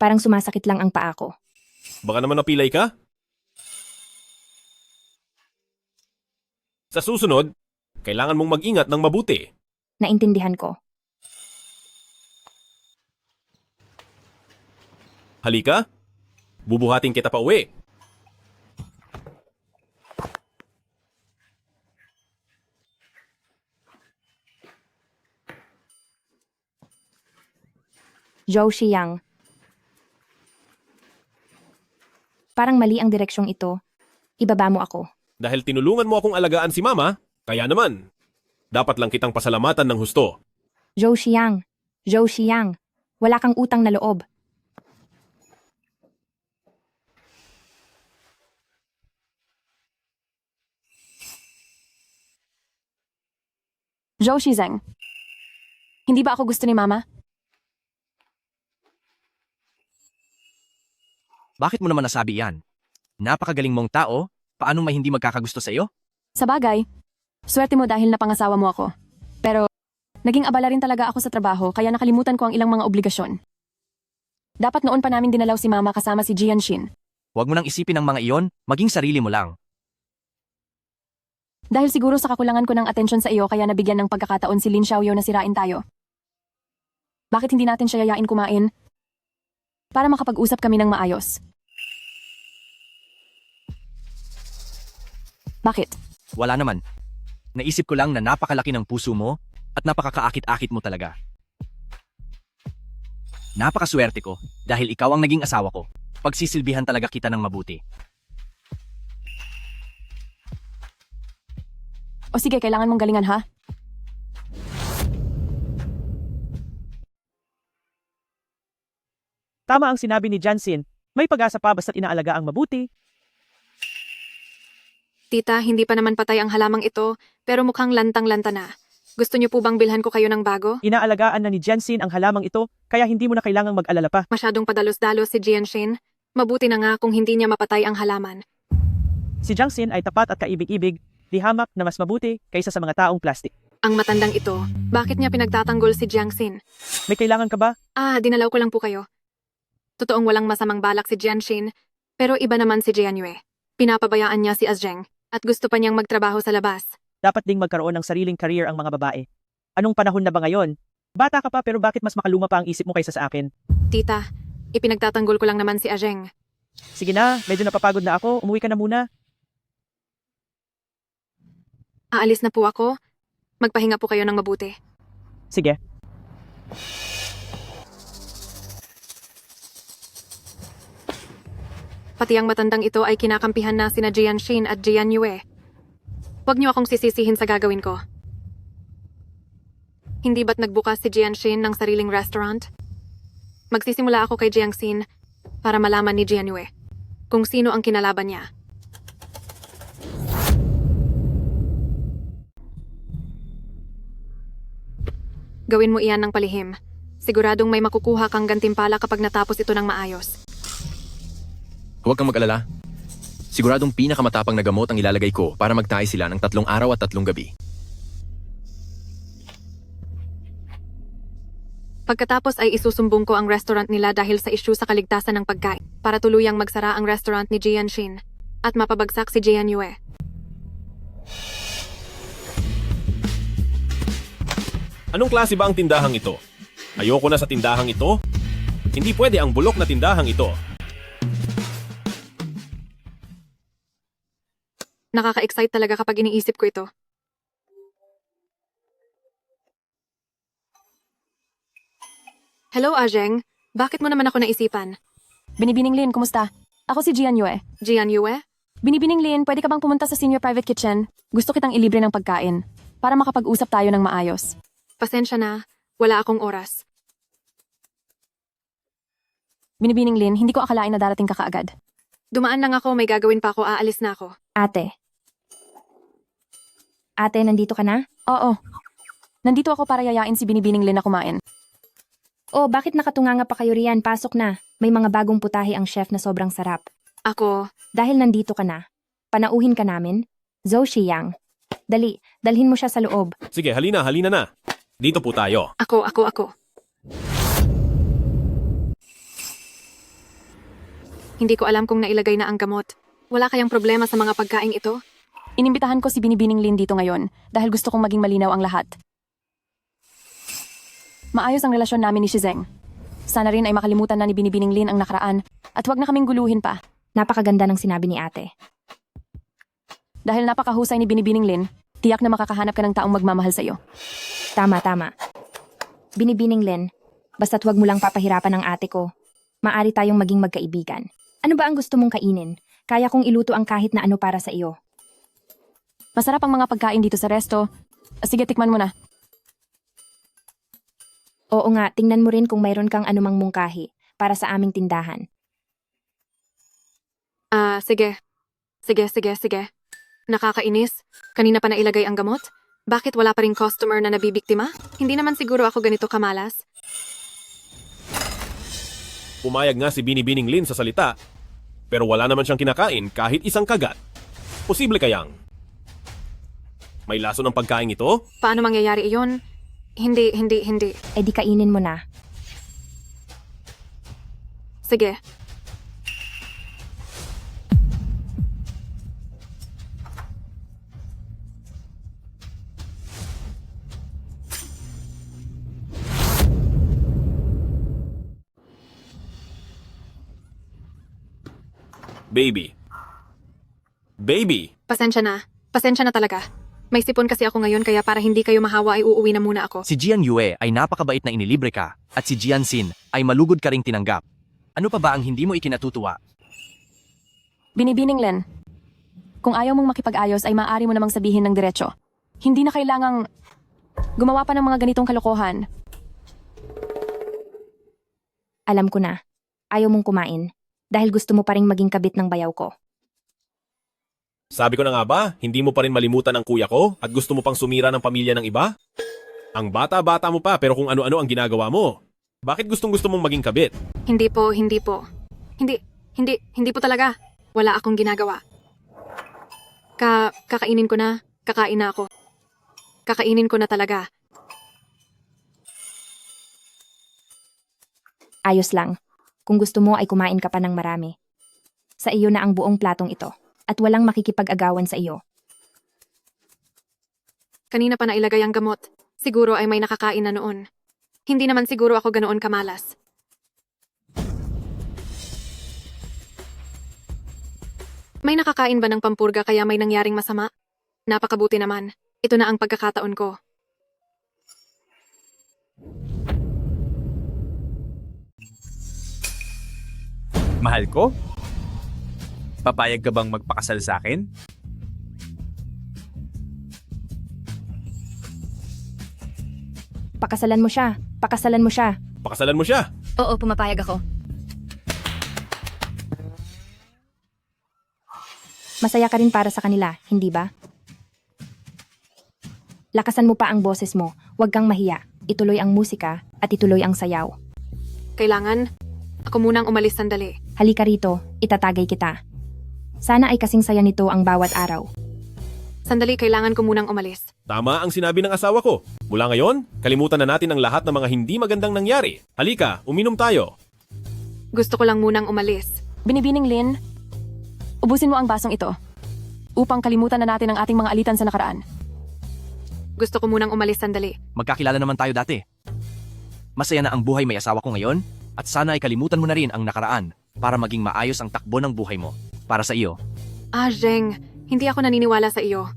Parang sumasakit lang ang paa ko. Baka naman napilay ka? Sa susunod, kailangan mong mag-ingat ng mabuti. Naintindihan ko. Halika, bubuhatin kita pa uwi. Zhou Xiyang. Parang mali ang direksyong ito. Ibaba mo ako. Dahil tinulungan mo akong alagaan si mama, kaya naman, dapat lang kitang pasalamatan ng husto. Zhou Xiyang. Zhou Xiyang. Wala kang utang na loob. Zhou Shizeng. Hindi ba ako gusto ni Mama? Bakit mo naman nasabi yan? Napakagaling mong tao, paano may hindi magkakagusto sa iyo? Sa bagay, swerte mo dahil napangasawa mo ako. Pero, naging abala rin talaga ako sa trabaho kaya nakalimutan ko ang ilang mga obligasyon. Dapat noon pa namin dinalaw si Mama kasama si Jianxin. Huwag mo nang isipin ang mga iyon, maging sarili mo lang. Dahil siguro sa kakulangan ko ng atensyon sa iyo kaya nabigyan ng pagkakataon si Lin Xiaoyou na sirain tayo. Bakit hindi natin siya yayain kumain? Para makapag-usap kami ng maayos. Bakit? Wala naman. Naisip ko lang na napakalaki ng puso mo at napakakaakit-akit mo talaga. Napakaswerte ko dahil ikaw ang naging asawa ko. Pagsisilbihan talaga kita ng mabuti. O sige, kailangan mong galingan ha? Tama ang sinabi ni Jianxin. May pag-asa pa basta't inaalaga ang mabuti. Tita, hindi pa naman patay ang halamang ito, pero mukhang lantang-lanta na. Gusto niyo po bang bilhan ko kayo ng bago? Inaalagaan na ni Jianxin ang halamang ito, kaya hindi mo na kailangang mag-alala pa. Masyadong padalos-dalos si Jianxin. Mabuti na nga kung hindi niya mapatay ang halaman. Si Jianxin ay tapat at kaibig-ibig, di hamak na mas mabuti kaysa sa mga taong plastik. Ang matandang ito, bakit niya pinagtatanggol si Jianxin? May kailangan ka ba? Dinalaw ko lang po kayo. Totoong walang masamang balak si Jianxin, pero iba naman si Jianyue. Pinapabayaan niya si Azheng, at gusto pa niyang magtrabaho sa labas. Dapat ding magkaroon ng sariling career ang mga babae. Anong panahon na ba ngayon? Bata ka pa pero bakit mas makaluma pa ang isip mo kaysa sa akin? Tita, ipinagtatanggol ko lang naman si Azheng. Sige na, medyo napapagod na ako, umuwi ka na muna. Aalis na po ako. Magpahinga po kayo ng mabuti. Sige. Pati ang matandang ito ay kinakampihan na sina Jianxin at Jianyue. Huwag niyo akong sisisihin sa gagawin ko. Hindi ba't nagbukas si Jianxin ng sariling restaurant? Magsisimula ako kay Jianxin para malaman ni Jianyue kung sino ang kinalaban niya. Gawin mo iyan ng palihim. Siguradong may makukuha kang gantimpala kapag natapos ito ng maayos. Huwag kang mag-alala. Siguradong pinakamatapang na gamot ang ilalagay ko para magtahi sila ng 3 araw at 3 gabi. Pagkatapos ay isusumbong ko ang restaurant nila dahil sa issue sa kaligtasan ng pagkain para tuluyang magsara ang restaurant ni Jianshin at mapabagsak si Jian Yue. Anong klase ba ang tindahang ito? Ayoko na sa tindahang ito. Hindi pwede ang bulok na tindahang ito. Nakaka-excite talaga kapag iniisip ko ito. Hello, Ajeng. Bakit mo naman ako naisipan? Binibining Lin, kumusta? Ako si Jian Yue. Jian Yue? Binibining Lin, pwede ka bang pumunta sa senior private kitchen? Gusto kitang ilibre ng pagkain para makapag-usap tayo ng maayos. Pasensya na. Wala akong oras. Binibining Lin, hindi ko akalain na darating ka kaagad. Dumaan lang ako, may gagawin pa ako, aalis na ako. Ate. Ate, nandito ka na? Oo. Nandito ako para yayain si Binibining Lin na kumain. Oh, bakit nakatunganga pa kayo riyan? Pasok na. May mga bagong putahe ang chef na sobrang sarap. Ako. Dahil nandito ka na, panauhin ka namin. Zhou Shiyang. Dali, dalhin mo siya sa loob. Sige, halina na. Dito po tayo. Ako. Hindi ko alam kung nailagay na ang gamot. Wala kayang problema sa mga pagkain ito? Inimbitahan ko si Binibining Lin dito ngayon dahil gusto kong maging malinaw ang lahat. Maayos ang relasyon namin ni Shizeng. Sana rin ay makalimutan na ni Binibining Lin ang nakaraan at huwag na kaming guluhin pa. Napakaganda ng sinabi ni ate. Dahil napakahusay ni Binibining Lin, tiyak na makakahanap ka ng taong magmamahal sa iyo. Tama. Binibining Lin, basta't huwag mo lang papahirapan ang ate ko. Maari tayong maging magkaibigan. Ano ba ang gusto mong kainin? Kaya kong iluto ang kahit na ano para sa iyo. Masarap ang mga pagkain dito sa resto. Sige, tikman mo na. Oo nga, tingnan mo rin kung mayroon kang anumang mungkahi para sa aming tindahan. Sige. Nakakainis. Kanina pa nailagay ang gamot? Bakit wala pa ring customer na nabibiktima? Hindi naman siguro ako ganito kamalas. Pumayag nga si Binibining Lin sa salita, pero wala naman siyang kinakain kahit isang kagat. Posible kayang may laso ng pagkain ito? Paano mangyayari iyon? Hindi. Eh di kainin mo na. Sige. Baby! Pasensya na talaga. May sipon kasi ako ngayon kaya para hindi kayo mahawa ay uuwi na muna ako. Si Jian Yue ay napakabait na inilibre ka at si Jian Xin ay malugod ka ring tinanggap. Ano pa ba ang hindi mo ikinatutuwa? Binibining Lin, kung ayaw mong makipag-ayos ay maaari mo namang sabihin ng diretso. Hindi na kailangang gumawa pa ng mga ganitong kalokohan. Alam ko na. Ayaw mong kumain dahil gusto mo pa ring maging kabit ng bayaw ko. Sabi ko na nga ba, hindi mo pa rin malimutan ang kuya ko at gusto mo pang sumira ng pamilya ng iba? Ang bata-bata mo pa pero kung ano-ano ang ginagawa mo. Bakit gustong-gusto mong maging kabit? Hindi po. Hindi po talaga. Wala akong ginagawa. Kakainin ko na. Kakain na ako. Kakainin ko na talaga. Ayos lang. Kung gusto mo ay kumain ka pa ng marami. Sa iyo na ang buong platong ito. At walang makikipag-agawan sa iyo. Kanina pa nailagay ang gamot. Siguro ay may nakakain na noon. Hindi naman siguro ako ganoon kamalas. May nakakain ba ng pampurga kaya may nangyaring masama? Napakabuti naman. Ito na ang pagkakataon ko. Mahal ko? Papayag ka bang magpakasal sa akin? Pakasalan mo siya. Pakasalan mo siya. Oo, pumapayag ako. Masaya ka rin para sa kanila, hindi ba? Lakasan mo pa ang boses mo. Huwag kang mahiya. Ituloy ang musika at ituloy ang sayaw. Kailangan, ako munang umalis sandali. Halika rito, itatagay kita. Sana ay kasing saya nito ang bawat araw. Sandali, kailangan ko munang umalis. Tama ang sinabi ng asawa ko. Mula ngayon, kalimutan na natin ang lahat ng mga hindi magandang nangyari. Halika, uminom tayo. Gusto ko lang munang umalis. Binibining Lin, ubusin mo ang basong ito upang kalimutan na natin ang ating mga alitan sa nakaraan. Gusto ko munang umalis sandali. Magkakilala naman tayo dati. Masaya na ang buhay may asawa ko ngayon at sana ay kalimutan mo na rin ang nakaraan para maging maayos ang takbo ng buhay mo. Para sa iyo. Zheng, hindi ako naniniwala sa iyo.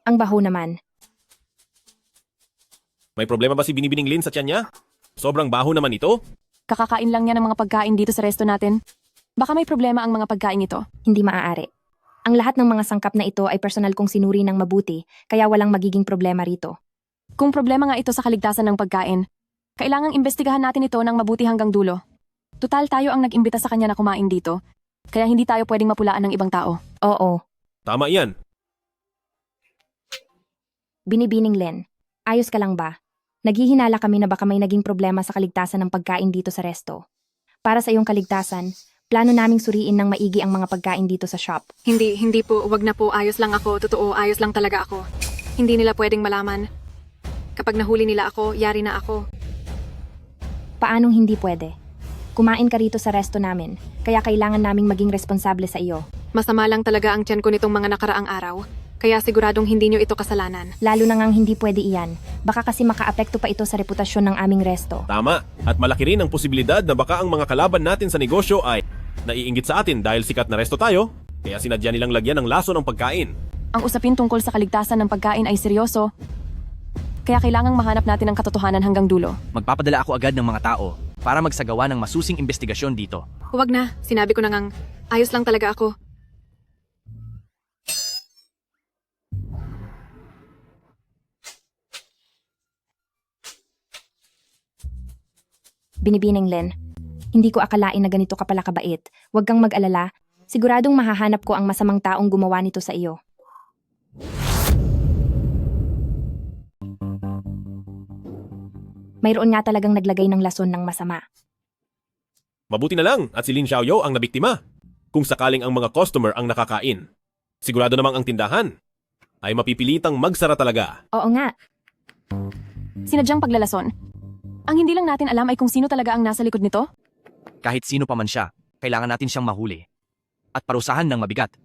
Ang baho naman. May problema ba si Binibining Lin sa tiyan niya? Sobrang baho naman ito. Kakakain lang niya ng mga pagkain dito sa resto natin. Baka may problema ang mga pagkain ito. Hindi maaari. Ang lahat ng mga sangkap na ito ay personal kong sinuri ng mabuti, kaya walang magiging problema rito. Kung problema nga ito sa kaligtasan ng pagkain, kailangang imbestigahan natin ito ng mabuti hanggang dulo. Tutal tayo ang nag-imbita sa kanya na kumain dito, kaya hindi tayo pwedeng mapulaan ng ibang tao. Oo. Tama yan. Binibining Lin, ayos ka lang ba? Naghihinala kami na baka may naging problema sa kaligtasan ng pagkain dito sa resto. Para sa iyong kaligtasan, plano naming suriin ng maigi ang mga pagkain dito sa shop. Hindi po, wag na po, ayos lang ako, totoo, ayos lang talaga ako. Hindi nila pwedeng malaman. Kapag nahuli nila ako, yari na ako. Paanong hindi pwede? Kumain ka rito sa resto namin, kaya kailangan naming maging responsable sa iyo. Masama lang talaga ang tiyan ko nitong mga nakaraang araw, kaya siguradong hindi nyo ito kasalanan. Lalo na ngang hindi pwede iyan, baka kasi makaapekto pa ito sa reputasyon ng aming resto. Tama. At malaki rin ang posibilidad na baka ang mga kalaban natin sa negosyo ay naiinggit sa atin dahil sikat na resto tayo, kaya sinadya nilang lagyan ng laso ng pagkain. Ang usapin tungkol sa kaligtasan ng pagkain ay seryoso, kaya kailangang mahanap natin ang katotohanan hanggang dulo. Magpapadala ako agad ng mga tao para magsagawa ng masusing investigasyon dito. Huwag na, sinabi ko na ngang, ayos lang talaga ako. Binibining Lin, hindi ko akalain na ganito ka pala kabait. Huwag kang mag-alala, siguradong mahahanap ko ang masamang taong gumawa nito sa iyo. Mayroon nga talagang naglagay ng lason ng masama. Mabuti na lang at si Lin Xiaoyo ang nabiktima. Kung sakaling ang mga customer ang nakakain, sigurado namang ang tindahan ay mapipilitang magsara talaga. Oo nga. Sinadyang paglalason. Ang hindi lang natin alam ay kung sino talaga ang nasa likod nito. Kahit sino pa man siya, kailangan natin siyang mahuli at parusahan ng mabigat.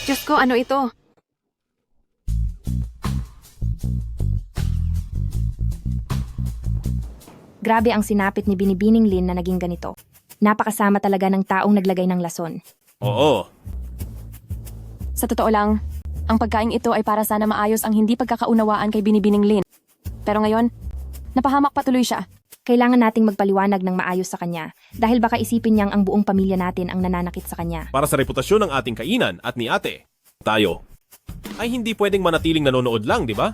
Diyos ko, ano ito? Grabe ang sinapit ni Binibining Lin na naging ganito. Napakasama talaga ng taong naglagay ng lason. Oo. Sa totoo lang, ang pagkain ito ay para sana maayos ang hindi pagkakaunawaan kay Binibining Lin. Pero ngayon, napahamak patuloy siya. Kailangan nating magpaliwanag ng maayos sa kanya dahil baka isipin niyang ang buong pamilya natin ang nananakit sa kanya. Para sa reputasyon ng ating kainan at ni ate, tayo ay hindi pwedeng manatiling nanonood lang, di ba?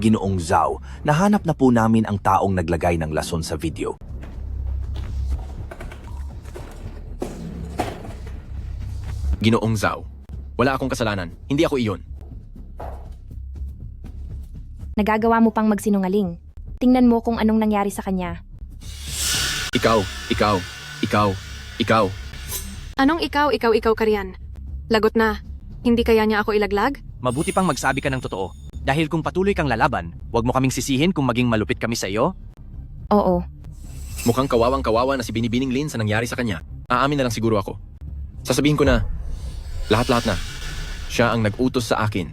Ginoong Zhao, nahanap na po namin ang taong naglagay ng lason sa video. Ginoong Zhao, wala akong kasalanan. Hindi ako iyon. Nagagawa mo pang magsinungaling. Tingnan mo kung anong nangyari sa kanya. Ikaw. Anong ikaw ka riyan? Lagot na. Hindi kaya niya ako ilaglag? Mabuti pang magsabi ka ng totoo. Dahil kung patuloy kang lalaban, huwag mo kaming sisihin kung maging malupit kami sa iyo. Oo. Mukhang kawawang-kawawa na si Binibining Lin sa nangyari sa kanya. Aamin na lang siguro ako. Sasabihin ko na, lahat-lahat na. Siya ang nag-utos sa akin.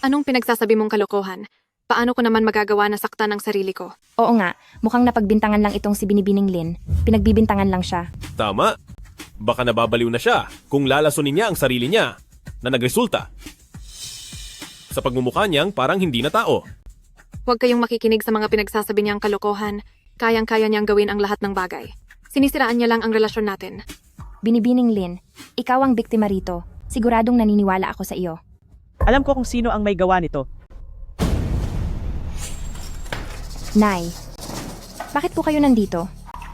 Anong pinagsasabi mong kalokohan? Paano ko naman magagawa na saktan ang sarili ko? Oo nga, mukhang napagbintangan lang itong si Binibining Lin. Pinagbibintangan lang siya. Tama. Baka nababaliw na siya kung lalasunin niya ang sarili niya na nagresulta sa pagmumukha niyang parang hindi na tao. Huwag kayong makikinig sa mga pinagsasabi niyang kalokohan. Kayang-kaya niyang gawin ang lahat ng bagay. Sinisiraan niya lang ang relasyon natin. Binibining Lin, ikaw ang biktima rito. Siguradong naniniwala ako sa iyo. Alam ko kung sino ang may gawa nito. Nay, bakit po kayo nandito?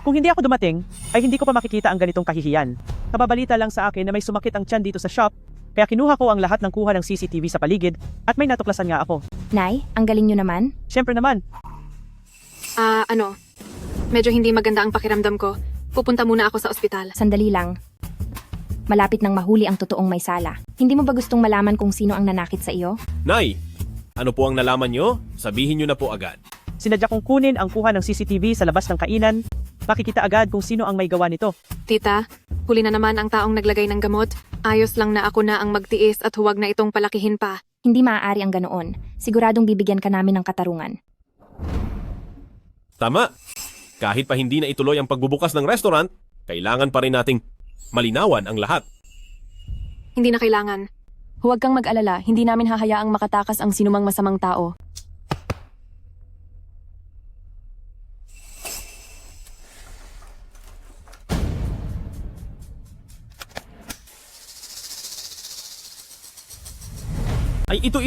Kung hindi ako dumating, ay hindi ko pa makikita ang ganitong kahihiyan. Kababalita lang sa akin na may sumakit ang tiyan dito sa shop, kaya kinuha ko ang lahat ng kuha ng CCTV sa paligid at may natuklasan nga ako. Nay, ang galing nyo naman. Siyempre naman. Medyo hindi maganda ang pakiramdam ko. Pupunta muna ako sa ospital. Sandali lang. Malapit nang mahuli ang totoong may sala. Hindi mo ba gustong malaman kung sino ang nanakit sa iyo? Nay, ano po ang nalaman nyo? Sabihin nyo na po agad. Sinadya kong kunin ang kuha ng CCTV sa labas ng kainan. Makikita agad kung sino ang may gawa nito. Tita, huli na naman ang taong naglagay ng gamot. Ayos lang na ako na ang magtiis at huwag na itong palakihin pa. Hindi maaari ang ganoon. Siguradong bibigyan ka namin ng katarungan. Tama. Kahit pa hindi na ituloy ang pagbubukas ng restaurant, kailangan pa rin nating malinawan ang lahat. Hindi na kailangan. Huwag kang mag-alala, hindi namin hahayaang makatakas ang sinumang masamang tao. Ay, ito.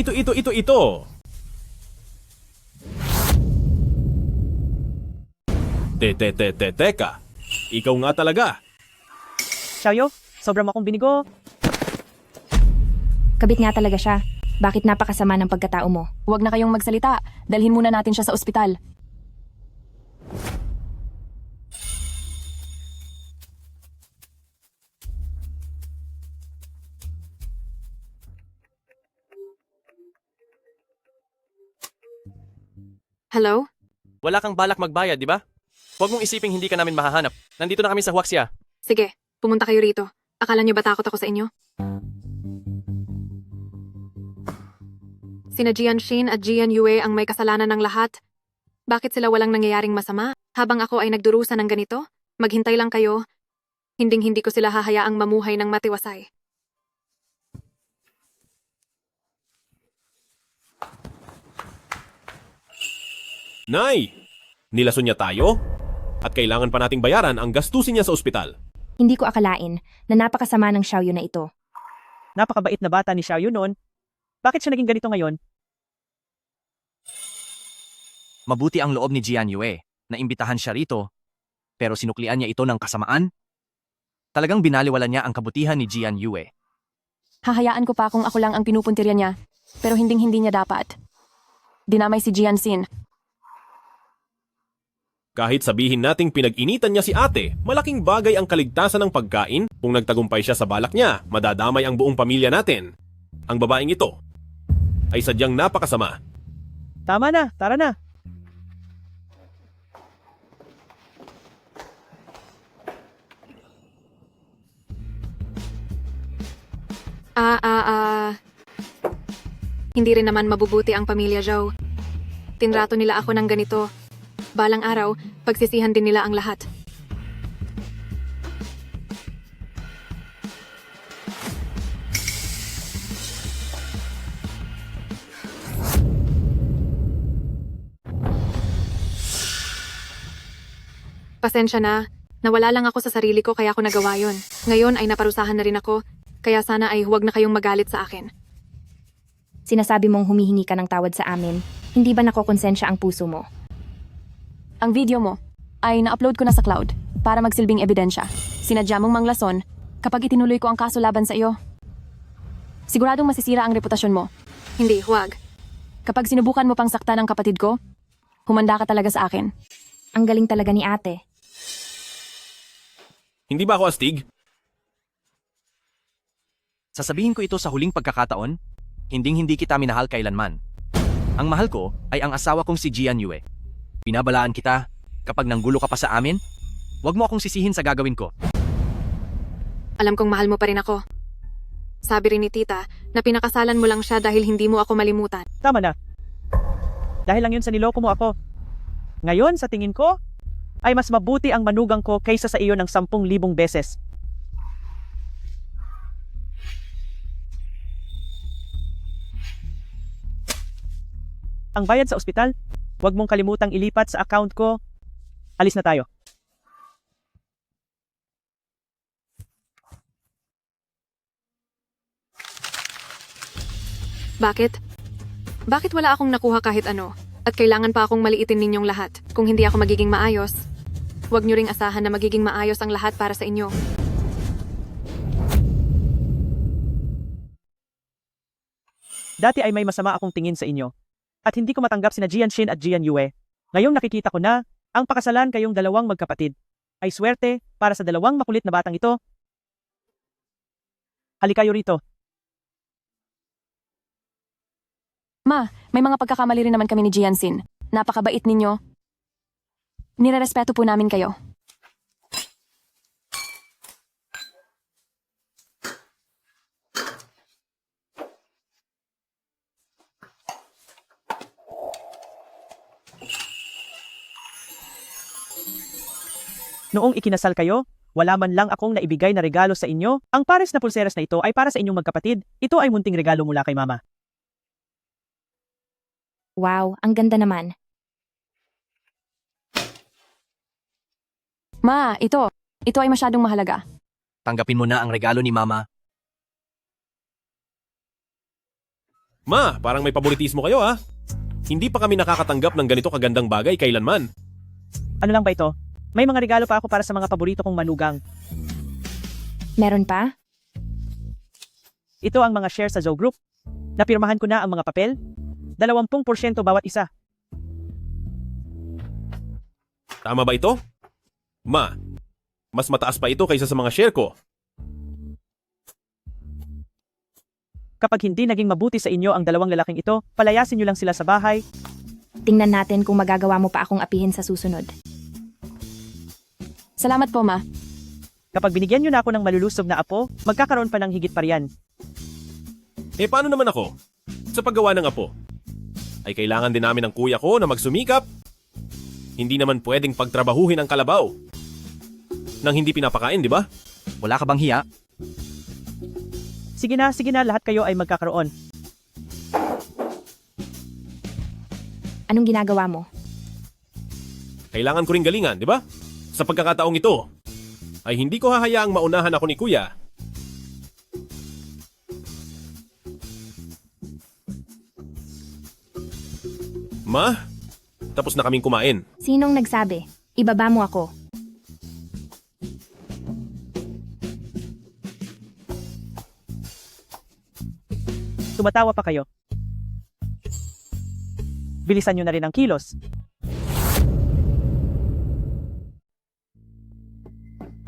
Teka. Ikaw nga talaga. Xiaoyu, sobrang akong binigo. Kabit nga talaga siya. Bakit napakasama ng pagkatao mo? Huwag na kayong magsalita. Dalhin muna natin siya sa ospital. Hello? Wala kang balak magbayad, di ba? Huwag mong isiping hindi ka namin mahahanap. Nandito na kami sa Huaxia. Sige, pumunta kayo rito. Akala niyo ba takot ako sa inyo? Sina Jianshin at Jian Yue ang may kasalanan ng lahat. Bakit sila walang nangyayaring masama? Habang ako ay nagdurusa ng ganito, maghintay lang kayo. Hinding-hindi ko sila hahayaang mamuhay ng matiwasay. Nay, nilason niya tayo? At kailangan pa nating bayaran ang gastusin niya sa ospital. Hindi ko akalain na napakasama ng Xiaoyu na ito. Napakabait na bata ni Xiaoyu noon. Bakit siya naging ganito ngayon? Mabuti ang loob ni Jian Yue na imbitahan siya rito, pero sinuklian niya ito ng kasamaan. Talagang binaliwala niya ang kabutihan ni Jian Yue. Hahayaan ko pa kung ako lang ang pinupuntirya niya, pero hinding-hindi niya dapat. Dinamay si Jianxin. Kahit sabihin nating pinag-initan niya si ate, malaking bagay ang kaligtasan ng pagkain. Kung nagtagumpay siya sa balak niya, madadamay ang buong pamilya natin. Ang babaeng ito ay sadyang napakasama. Tama na, tara na. Hindi rin naman mabubuti ang pamilya Zhou. Tinrato nila ako ng ganito. Balang araw, pagsisihan din nila ang lahat. Pasensya na. Nawala lang ako sa sarili ko kaya ako nagawa yun. Ngayon ay naparusahan na rin ako, kaya sana ay huwag na kayong magalit sa akin. Sinasabi mong humihingi ka ng tawad sa amin. Hindi ba nakokonsensya ang puso mo? Ang video mo ay na-upload ko na sa cloud para magsilbing ebidensya. Sinadya mong manglason kapag itinuloy ko ang kaso laban sa iyo. Siguradong masisira ang reputasyon mo. Hindi, huwag. Kapag sinubukan mo pang saktan ang kapatid ko, humanda ka talaga sa akin. Ang galing talaga ni ate. Hindi ba ako astig? Sasabihin ko ito sa huling pagkakataon, hinding-hindi kita minahal kailanman. Ang mahal ko ay ang asawa kong si Jian Yue. Pinabalaan kita, kapag nanggulo ka pa sa amin, huwag mo akong sisihin sa gagawin ko. Alam kong mahal mo pa rin ako. Sabi rin ni tita na pinakasalan mo lang siya dahil hindi mo ako malimutan. Tama na. Dahil lang yun sa niloko mo ako. Ngayon, sa tingin ko, ay mas mabuti ang manugang ko kaysa sa iyo ng 10,000 beses. Ang bayad sa ospital, huwag mong kalimutang ilipat sa account ko. Alis na tayo. Bakit? Bakit wala akong nakuha kahit ano? At At kailangan pa akong maliitin ninyong lahat. Kung hindi ako magiging maayos, huwag niyo ring asahan na magiging maayos ang lahat para sa inyo. Dati ay may masama akong tingin sa inyo. At hindi ko matanggap sina Jianshin at Jian Yue. Ngayong nakikita ko na, ang pakasalan kayong dalawang magkapatid. Ay swerte para sa dalawang makulit na batang ito. Halika kayo rito. Ma, may mga pagkakamali rin naman kami ni Jianxin. Napakabait ninyo. Nirerespeto po namin kayo. Noong ikinasal kayo, wala man lang akong naibigay na regalo sa inyo. Ang pares na pulseras na ito ay para sa inyong magkapatid. Ito ay munting regalo mula kay Mama. Wow, ang ganda naman. Ma, ito. Ito ay masyadong mahalaga. Tanggapin mo na ang regalo ni Mama. Ma, parang may paboritismo kayo ha. Hindi pa kami nakakatanggap ng ganito kagandang bagay kailanman. Ano lang ba ito? May mga regalo pa ako para sa mga paborito kong manugang. Meron pa? Ito ang mga share sa Zoe Group. Napirmahan ko na ang mga papel. 20% bawat isa. Tama ba ito? Ma, mas mataas pa ito kaysa sa mga share ko. Kapag hindi naging mabuti sa inyo ang dalawang lalaking ito, palayasin nyo lang sila sa bahay. Tingnan natin kung magagawa mo pa akong apihin sa susunod. Salamat po, Ma. Kapag binigyan nyo na ako ng malulusob na apo, magkakaroon pa ng higit pa riyan. Eh paano naman ako? Sa paggawa ng apo, ay kailangan din namin ng kuya ko na magsumikap. Hindi naman pwedeng pagtrabahuhin ang kalabaw nang hindi pinapakain, di ba? Wala ka bang hiya? Sige na, lahat kayo ay magkakaroon. Anong ginagawa mo? Kailangan ko ring galingan, di ba? Sa pagkakataong ito, ay hindi ko hahayaang maunahan ako ni kuya. Ma, tapos na kaming kumain. Sinong nagsabi? Ibaba mo ako. Tumatawa pa kayo. Bilisan nyo na rin ang kilos.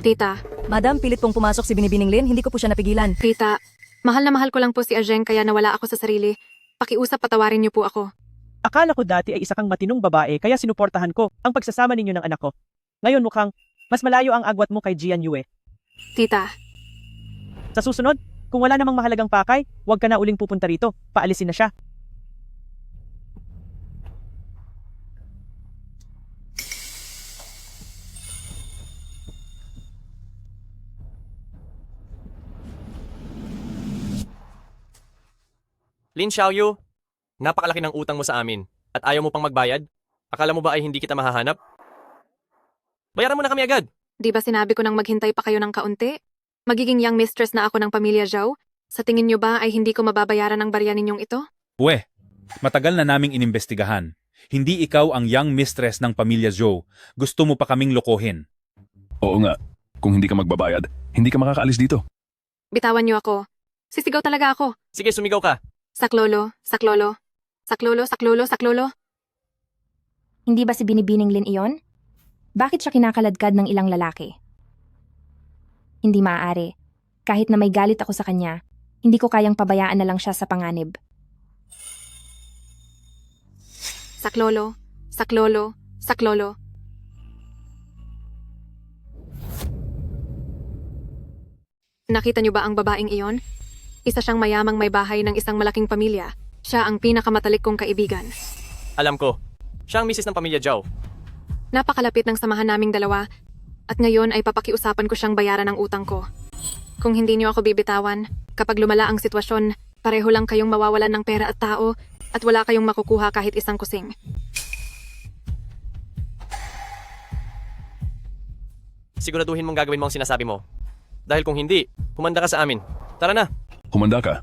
Tita. Madam, pilit pong pumasok si Binibining Lin, hindi ko po siya napigilan. Tita, mahal na mahal ko lang po si Ajeng kaya nawala ako sa sarili. Pakiusap patawarin niyo po ako. Akala ko dati ay isa kang matinong babae kaya sinuportahan ko ang pagsasama ninyo ng anak ko. Ngayon mukhang mas malayo ang agwat mo kay Jian Yue. Tita. Sa susunod, kung wala namang mahalagang pakay, huwag ka na uling pupunta rito. Paalisin na siya. Lin Xiaoyu, napakalaki ng utang mo sa amin at ayaw mo pang magbayad? Akala mo ba ay hindi kita mahahanap? Bayaran mo na kami agad. Di ba sinabi ko nang maghintay pa kayo ng kaunti? Magiging young mistress na ako ng pamilya Zhao? Sa tingin niyo ba ay hindi ko mababayaran ang barya ninyong ito? Pwe, matagal na naming inimbestigahan. Hindi ikaw ang young mistress ng pamilya Zhou. Gusto mo pa kaming lokohin. Oo nga. Kung hindi ka magbabayad, hindi ka makakaalis dito. Bitawan niyo ako. Sisigaw talaga ako. Sige, sumigaw ka. Saklolo, saklolo. Saklolo, saklolo, saklolo. Hindi ba si Binibining Lin iyon? Bakit siya kinakaladkad ng ilang lalaki? Hindi maaari. Kahit na may galit ako sa kanya, hindi ko kayang pabayaan na lang siya sa panganib. Saklolo, saklolo, saklolo. Nakita niyo ba ang babaeng iyon? Isa siyang mayamang may bahay ng isang malaking pamilya. Siya ang pinakamatalik kong kaibigan. Alam ko, siya ang misis ng pamilya Zhao. Napakalapit ng samahan naming dalawa at ngayon ay papakiusapan ko siyang bayaran ang utang ko. Kung hindi niyo ako bibitawan, kapag lumala ang sitwasyon, pareho lang kayong mawawalan ng pera at tao at wala kayong makukuha kahit isang kusing. Siguraduhin mong gagawin mo ang sinasabi mo. Dahil kung hindi, humanda ka sa amin. Tara na! Humanda ka.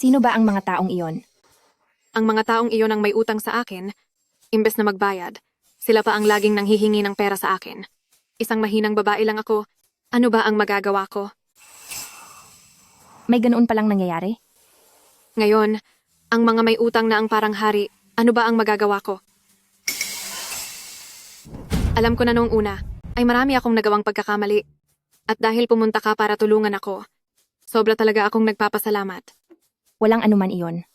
Sino ba ang mga taong iyon? Ang mga taong iyon ang may utang sa akin, imbes na magbayad, sila pa ang laging nanghihingi ng pera sa akin. Isang mahinang babae lang ako, ano ba ang magagawa ko? May ganoon palang nangyayari? Ngayon, ang mga may utang na ang parang hari, ano ba ang magagawa ko? Alam ko na noong una, ay marami akong nagawang pagkakamali. At dahil pumunta ka para tulungan ako, sobra talaga akong nagpapasalamat. Walang anuman iyon.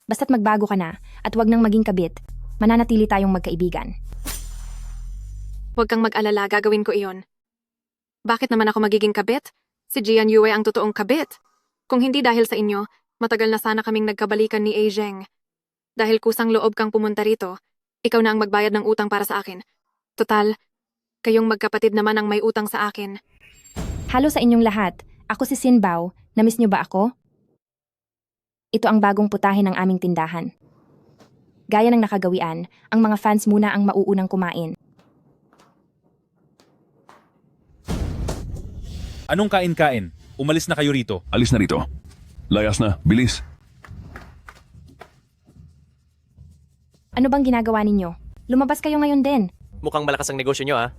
Basta't magbago ka na at wag nang maging kabit, mananatili tayong magkaibigan. Huwag kang mag-alala, gagawin ko iyon. Bakit naman ako magiging kabit? Si Jian Yue ang totoong kabit. Kung hindi dahil sa inyo, matagal na sana kaming nagkabalikan ni A. Zheng. Dahil kusang loob kang pumunta rito, ikaw na ang magbayad ng utang para sa akin. Total, kayong magkapatid naman ang may utang sa akin. Halo sa inyong lahat, ako si Sinbao, namiss niyo ba ako? Ito ang bagong putahe ng aming tindahan. Gaya ng nakagawian, ang mga fans muna ang mauunang kumain. Anong kain-kain? Umalis na kayo rito. Alis na rito. Layas na, bilis. Ano bang ginagawa ninyo? Lumabas kayo ngayon din. Mukhang malakas ang negosyo nyo, ah.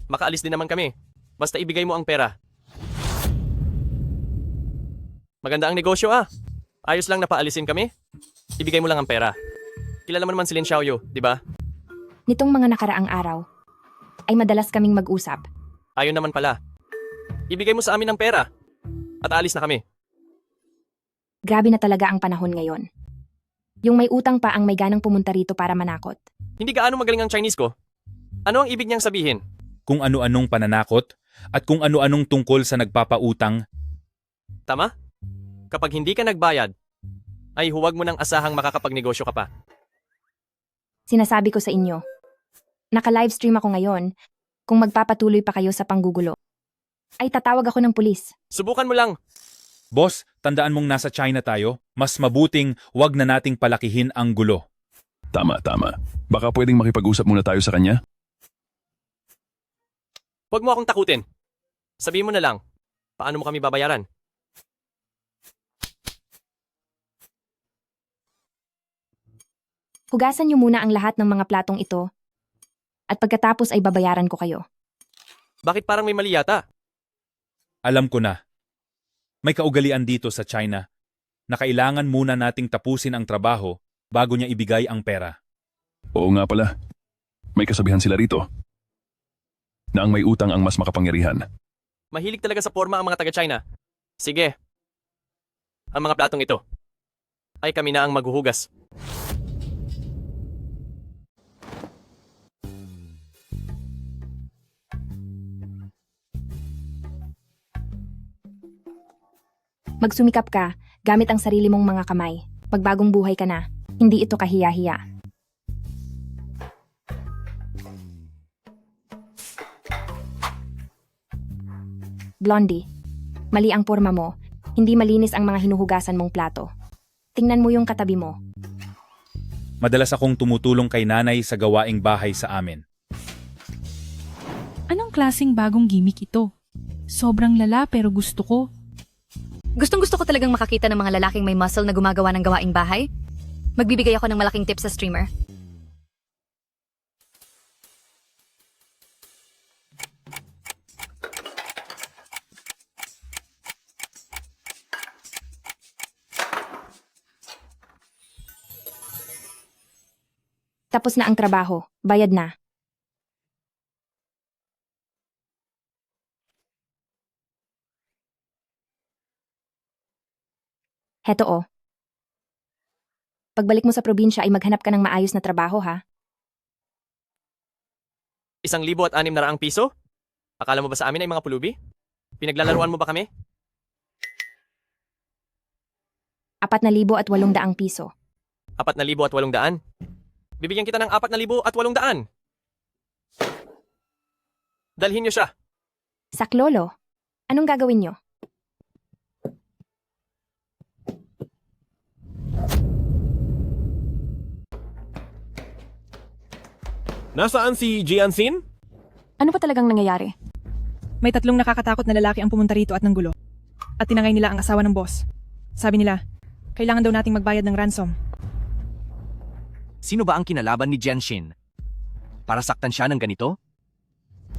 Makaalis din naman kami. Basta ibigay mo ang pera. Maganda ang negosyo, ah. Ayos lang na paalisin kami. Ibigay mo lang ang pera. Kilala mo naman si Lin Xiaoyu, di ba? Nitong mga nakaraang araw, ay madalas kaming mag-usap. Ayun naman pala. Ibigay mo sa amin ang pera. At aalis na kami. Grabe na talaga ang panahon ngayon. Yung may utang pa ang may ganang pumunta rito para manakot. Hindi gaano magaling ang Chinese ko. Ano ang ibig niyang sabihin? Kung ano-anong pananakot at kung ano-anong tungkol sa nagpapautang. Tama? Kapag hindi ka nagbayad, ay huwag mo nang asahang makakapagnegosyo ka pa. Sinasabi ko sa inyo, naka-livestream ako ngayon. Kung magpapatuloy pa kayo sa panggugulo, ay tatawag ako ng pulis. Subukan mo lang. Boss, tandaan mong nasa China tayo. Mas mabuting wag na nating palakihin ang gulo. Tama. Baka pwedeng makipag-usap muna tayo sa kanya? Huwag mo akong takutin. Sabihin mo na lang, paano mo kami babayaran? Hugasan niyo muna ang lahat ng mga platong ito at pagkatapos ay babayaran ko kayo. Bakit parang may mali yata? Alam ko na. May kaugalian dito sa China na kailangan muna nating tapusin ang trabaho bago niya ibigay ang pera. Oo nga pala. May kasabihan sila rito na ang may utang ang mas makapangyarihan. Mahilig talaga sa forma ang mga taga-China. Sige. Ang mga platong ito ay kami na ang maghuhugas. Magsumikap ka, gamit ang sarili mong mga kamay. Magbagong buhay ka na. Hindi ito kahiya-hiya. Blondie, mali ang porma mo. Hindi malinis ang mga hinuhugasan mong plato. Tingnan mo yung katabi mo. Madalas akong tumutulong kay nanay sa gawaing bahay sa amin. Anong klaseng bagong gimmick ito? Sobrang lala pero gusto ko. Gustong-gusto ko talagang makakita ng mga lalaking may muscle na gumagawa ng gawaing bahay. Magbibigay ako ng malaking tip sa streamer. Tapos na ang trabaho. Bayad na. Heto oh. Pagbalik mo sa probinsya ay maghanap ka ng maayos na trabaho ha. 1,600 piso? Akala mo ba sa amin ay mga pulubi? Pinaglalaruan mo ba kami? 4,800 piso. 4,800? Bibigyan kita ng 4,800. Dalhin niyo siya. Saklolo, anong gagawin nyo? Nasaan si Jianxin? Ano pa talagang nangyayari? May 3 nakakatakot na lalaki ang pumunta rito at nanggulo. At tinangay nila ang asawa ng boss. Sabi nila, Kailangan daw nating magbayad ng ransom. Sino ba ang kinalaban ni Jianshin? Para saktan siya ng ganito?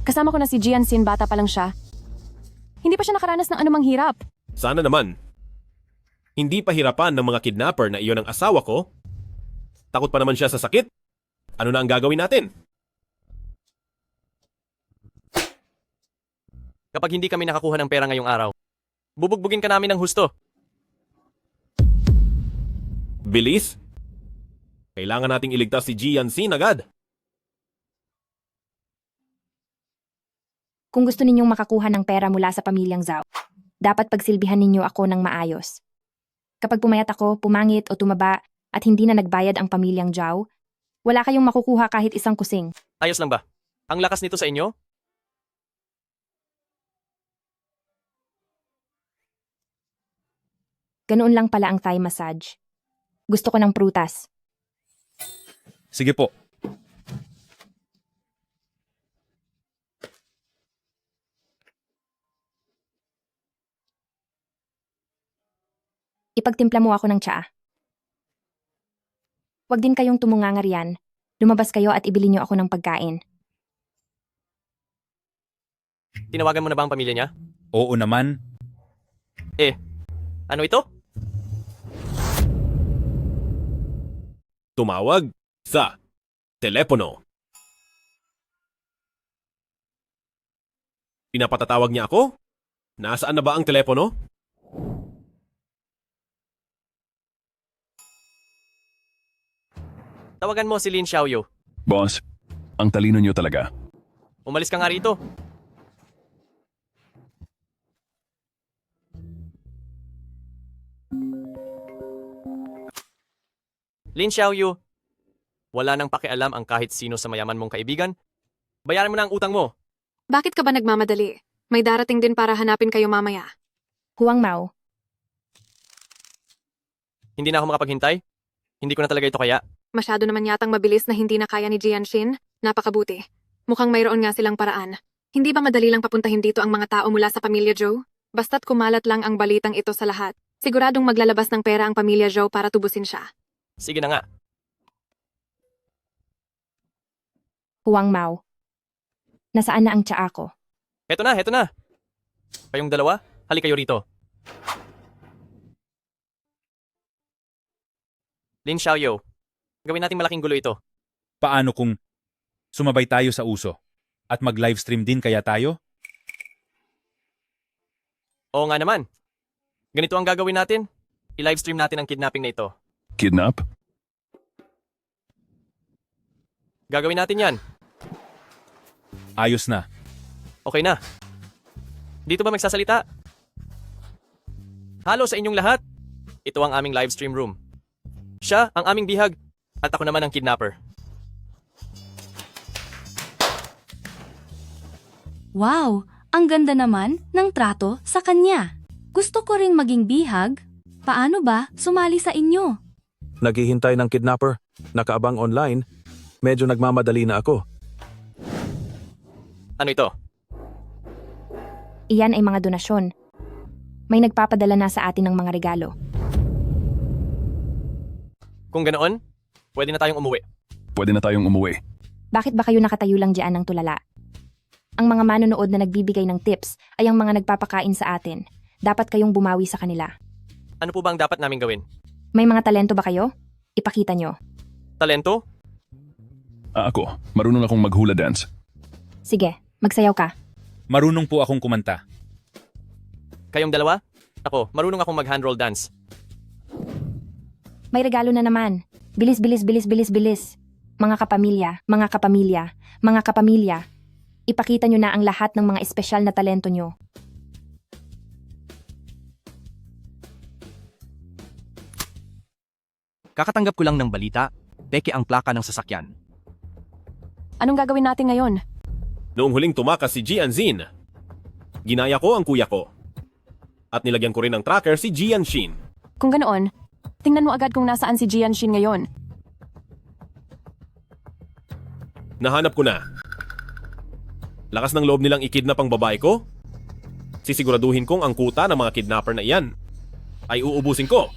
Kasama ko na si Jianxin, bata pa lang siya. Hindi pa siya nakaranas ng anumang hirap. Sana naman. Hindi pa hirapan ng mga kidnapper na iyon ang asawa ko. Takot pa naman siya sa sakit. Ano na ang gagawin natin? Kapag hindi kami nakakuha ng pera ngayong araw, bubugbugin ka namin ng husto. Bilis? Kailangan nating iligtas si Jianxin agad. Kung gusto ninyong makakuha ng pera mula sa pamilyang Zhao, dapat pagsilbihan ninyo ako ng maayos. Kapag pumayat ako, pumangit o tumaba at hindi na nagbayad ang pamilyang Zhao, wala kayong makukuha kahit isang kusing. Ayos lang ba? Ang lakas nito sa inyo? Ganoon lang pala ang Thai massage. Gusto ko ng prutas. Sige po. Ipagtimpla mo ako ng tsaa. Huwag din kayong tumungangar yan. Lumabas kayo at ibili niyo ako ng pagkain. Tinawagan mo na ba ang pamilya niya? Oo naman. Ano ito? Tumawag sa telepono. Pinapatatawag niya ako? Nasaan na ba ang telepono? Tawagan mo si Lin Xiaoyu. Boss, ang talino niyo talaga. Umalis ka nga rito. Lin Xiaoyu, wala nang pakialam ang kahit sino sa mayaman mong kaibigan. Bayaran mo na ang utang mo. Bakit ka ba nagmamadali? May darating din para hanapin kayo mamaya. Huwang Mao, Hindi na ako makapaghintay. Hindi ko na talaga ito kaya. Masyado naman yatang mabilis na hindi na kaya ni Jianshin. Napakabuti. Mukhang mayroon nga silang paraan. Hindi ba madali lang papuntahin dito ang mga tao mula sa pamilya Zhou? Basta't kumalat lang ang balitang ito sa lahat. Siguradong maglalabas ng pera ang pamilya Zhou para tubusin siya. Sige na nga. Huwang Mao. Nasaan na ang tsaa ko? Heto na, heto na. Kayong dalawa, halik kayo rito. Lin Xiaoyu, gawin nating malaking gulo ito. Paano kung sumabay tayo sa uso at mag-livestream din kaya tayo? Oo nga naman. Ganito ang gagawin natin. I-livestream natin ang kidnapping na ito. Kidnap? Gagawin natin yan. Ayos na. Okay na. Dito ba magsasalita? Halo sa inyong lahat. Ito ang aming livestream room. Siya ang aming bihag at ako naman ang kidnapper. Wow, ang ganda naman ng trato sa kanya. Gusto ko ring maging bihag. Paano ba sumali sa inyo? Naghihintay ng kidnapper. Nakaabang online. Medyo nagmamadali na ako. Ano ito? Iyan ay mga donasyon. May nagpapadala na sa atin ng mga regalo. Kung ganoon, pwede na tayong umuwi. Pwede na tayong umuwi. Bakit ba kayo nakatayo lang diyan ng tulala? Ang mga manonood na nagbibigay ng tips ay ang mga nagpapakain sa atin. Dapat kayong bumawi sa kanila. Ano po ba ang dapat naming gawin? May mga talento ba kayo? Ipakita nyo. Talento? Ako, marunong akong maghula dance. Sige, magsayaw ka. Marunong po akong kumanta. Kayong dalawa? Ako, marunong akong mag-hand roll dance. May regalo na naman. Bilis, bilis, bilis, bilis, bilis. Mga kapamilya, mga kapamilya, mga kapamilya. Ipakita nyo na ang lahat ng mga espesyal na talento nyo. Kakatanggap ko lang ng balita, peke ang plaka ng sasakyan. Anong gagawin natin ngayon? Noong huling tumakas si Jianxin, ginaya ko ang kuya ko. At nilagyan ko rin ng tracker si Jianshin. Kung ganoon, tingnan mo agad kung nasaan si Jianshin ngayon. Nahanap ko na. Lakas ng loob nilang ikidnap ang babae ko. Sisiguraduhin kong ang kuta ng mga kidnapper na iyan ay uubusin ko.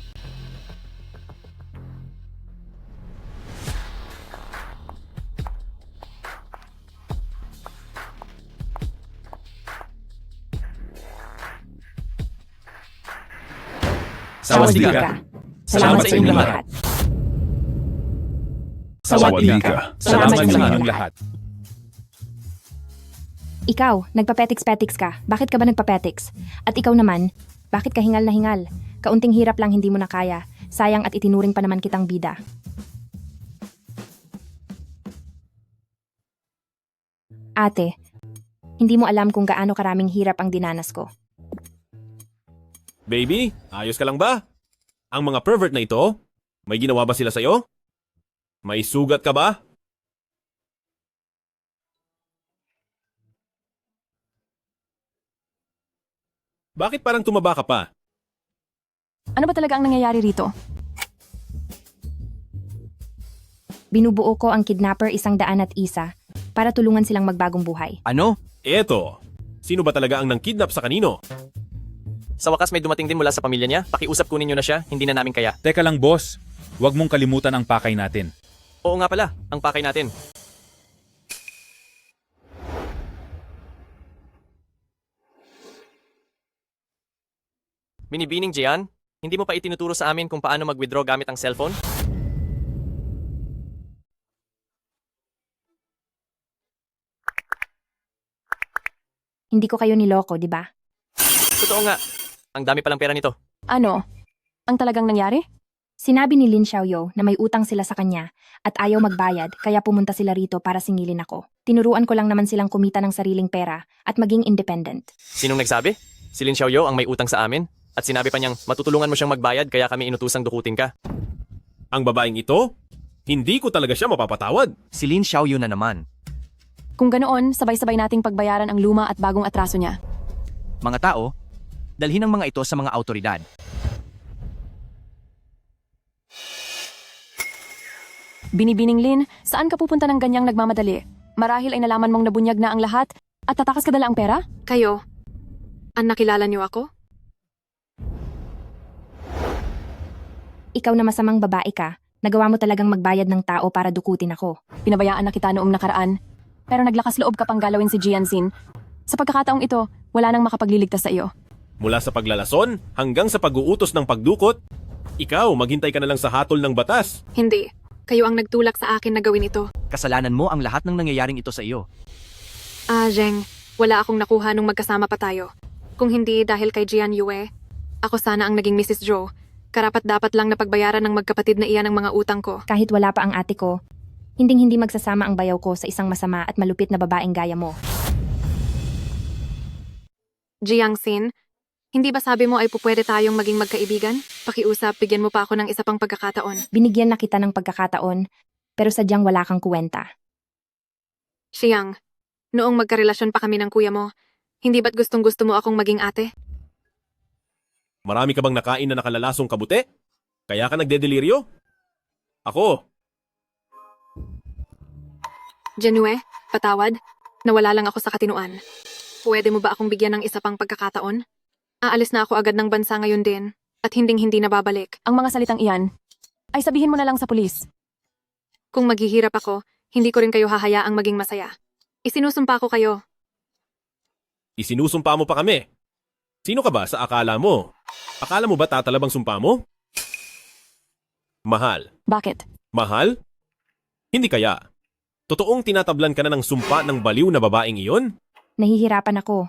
Sawadika. Salamat sa inyong lahat. Sawadika. Salamat sa inyong lahat. Ikaw, nagpapetiks-petiks ka. Bakit ka ba nagpapetiks? At ikaw naman, bakit ka hingal na hingal? Kaunting hirap lang hindi mo na kaya. Sayang at itinuring pa naman kitang bida. Ate, hindi mo alam kung gaano karaming hirap ang dinanas ko. Baby, ayos ka lang ba? Ang mga pervert na ito, may ginawa ba sila sa'yo? May sugat ka ba? Bakit parang tumaba ka pa? Ano ba talaga ang nangyayari rito? Binubuo ko ang kidnapper 101 para tulungan silang magbagong buhay. Ano? Eto, sino ba talaga ang nangkidnap sa kanino? Sa wakas may dumating din mula sa pamilya niya. Pakiusap kunin niyo na siya, hindi na namin kaya. Teka lang boss, huwag mong kalimutan ang pakay natin. Oo nga pala, ang pakay natin. Binibining Jian, hindi mo pa itinuturo sa amin kung paano mag-withdraw gamit ang cellphone? Hindi ko kayo niloko, di ba? Totoo nga, ang dami palang pera nito. Ano? Ang talagang nangyari? Sinabi ni Lin Xiaoyo na may utang sila sa kanya at ayaw magbayad kaya pumunta sila rito para singilin ako. Tinuruan ko lang naman silang kumita ng sariling pera at maging independent. Sinong nagsabi? Si Lin Xiaoyo ang may utang sa amin? At sinabi pa niyang matutulungan mo siyang magbayad kaya kami inutusang dukutin ka. Ang babaeng ito? Hindi ko talaga siya mapapatawad. Si Lin Xiaoyo na naman. Kung ganoon, sabay-sabay nating pagbayaran ang luma at bagong atraso niya. Mga tao, dalhin ang mga ito sa mga autoridad. Binibining Lin, saan ka pupunta ng ganyang nagmamadali? Marahil ay nalaman mong nabunyag na ang lahat at tatakas ka dala ang pera? Kayo, ang nakilala niyo ako? Ikaw na masamang babae ka, nagawa mo talagang magbayad ng tao para dukutin ako. Pinabayaan na kita noong nakaraan, pero naglakas loob ka pang galawin si Jianxin. Sa pagkakataong ito, wala nang makapagliligtas sa iyo. Mula sa paglalason hanggang sa pag-uutos ng pagdukot, ikaw maghintay ka na lang sa hatol ng batas. Hindi. Kayo ang nagtulak sa akin na gawin ito. Kasalanan mo ang lahat ng nangyayaring ito sa iyo. Zheng, wala akong nakuha nung magkasama pa tayo. Kung hindi dahil kay Jian Yue, ako sana ang naging Mrs. Zhou. Karapat-dapat lang na pagbayaran ng magkapatid na iyan ang mga utang ko. Kahit wala pa ang ate ko, hinding-hindi magsasama ang bayaw ko sa isang masama at malupit na babaeng gaya mo. Jiangxin, hindi ba sabi mo ay pupwede tayong maging magkaibigan? Pakiusap, bigyan mo pa ako ng isa pang pagkakataon. Binigyan na kita ng pagkakataon, pero sadyang wala kang kuwenta. Xiang, noong magkarelasyon pa kami ng kuya mo, hindi ba't gustong-gusto mo akong maging ate? Marami ka bang nakain na nakalalasong kabute? Kaya ka nagdedeliryo? Ako, Janue, patawad. Nawala lang ako sa katinuan. Pwede mo ba akong bigyan ng isa pang pagkakataon? Aalis na ako agad ng bansa ngayon din, at hinding-hindi na babalik. Ang mga salitang iyan, ay sabihin mo na lang sa pulis. Kung maghihirap ako, hindi ko rin kayo hahayaang maging masaya. Isinusumpa ko kayo. isinusumpa mo pa kami. Sino ka ba sa akala mo? Akala mo ba tatalabang sumpa mo? Mahal. Bakit? Mahal? Hindi kaya. Totoong tinatablan ka na ng sumpa ng baliw na babaeng iyon? Nahihirapan ako.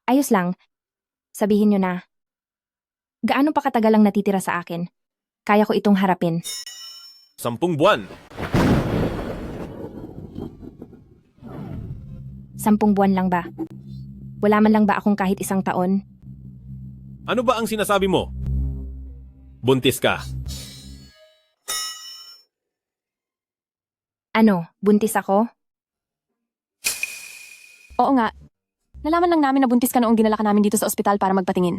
Ayos lang. Sabihin nyo na. Gaano pa katagal ang natitira sa akin? Kaya ko itong harapin. 10 buwan. 10 buwan lang ba? Wala man lang ba akong kahit 1 taon? Ano ba ang sinasabi mo? Buntis ka. Ano, buntis ako? Oo nga. Nalaman lang namin na buntis ka noong dinala ka namin dito sa ospital para magpatingin.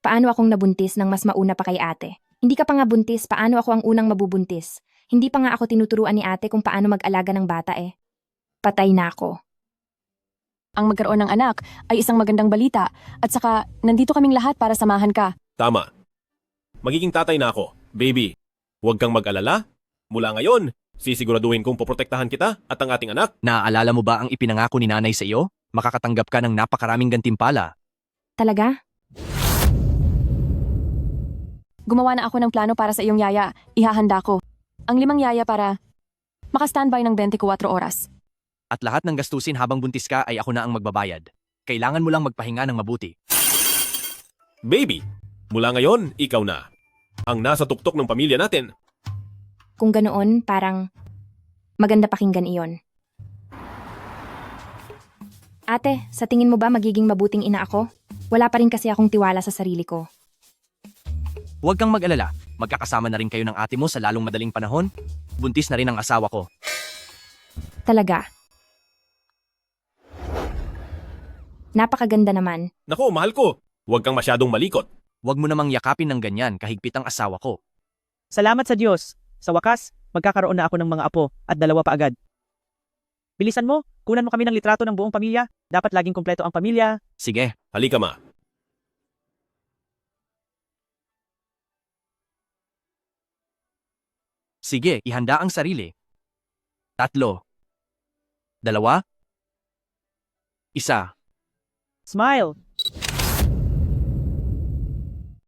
Paano akong nabuntis nang mas mauna pa kay ate? Hindi ka pa nga buntis, paano ako ang unang mabubuntis? Hindi pa nga ako tinuturuan ni ate kung paano mag-alaga ng bata eh. Patay na ako. Ang magkaroon ng anak ay isang magandang balita at saka nandito kaming lahat para samahan ka. Tama. Magiging tatay na ako. Baby, huwag kang mag-alala. Mula ngayon, sisiguraduhin kong poprotektahan kita at ang ating anak. Naaalala mo ba ang ipinangako ni nanay sa iyo? Makakatanggap ka ng napakaraming gantimpala. Talaga? Gumawa na ako ng plano para sa iyong yaya. Ihahanda ko. Ang 5 yaya para makastandby ng 24 oras. At lahat ng gastusin habang buntis ka ay ako na ang magbabayad. Kailangan mo lang magpahinga ng mabuti. Baby, mula ngayon, ikaw na. Ang nasa tuktok ng pamilya natin. Kung ganoon, parang maganda pakinggan iyon. Ate, sa tingin mo ba magiging mabuting ina ako? Wala pa rin kasi akong tiwala sa sarili ko. Huwag kang mag-alala. Magkakasama na rin kayo ng ate mo sa lalong madaling panahon. Buntis na rin ang asawa ko. Talaga. Napakaganda naman. Nako, mahal ko. Huwag kang masyadong malikot. Huwag mo namang yakapin ng ganyan kahigpit ang asawa ko. Salamat sa Diyos. Sa wakas, magkakaroon na ako ng mga apo at 2 pa agad. Bilisan mo, kunan mo kami ng litrato ng buong pamilya. Dapat laging kumpleto ang pamilya. Sige. Halika ma. Sige, ihanda ang sarili. 3, 2, 1. Smile.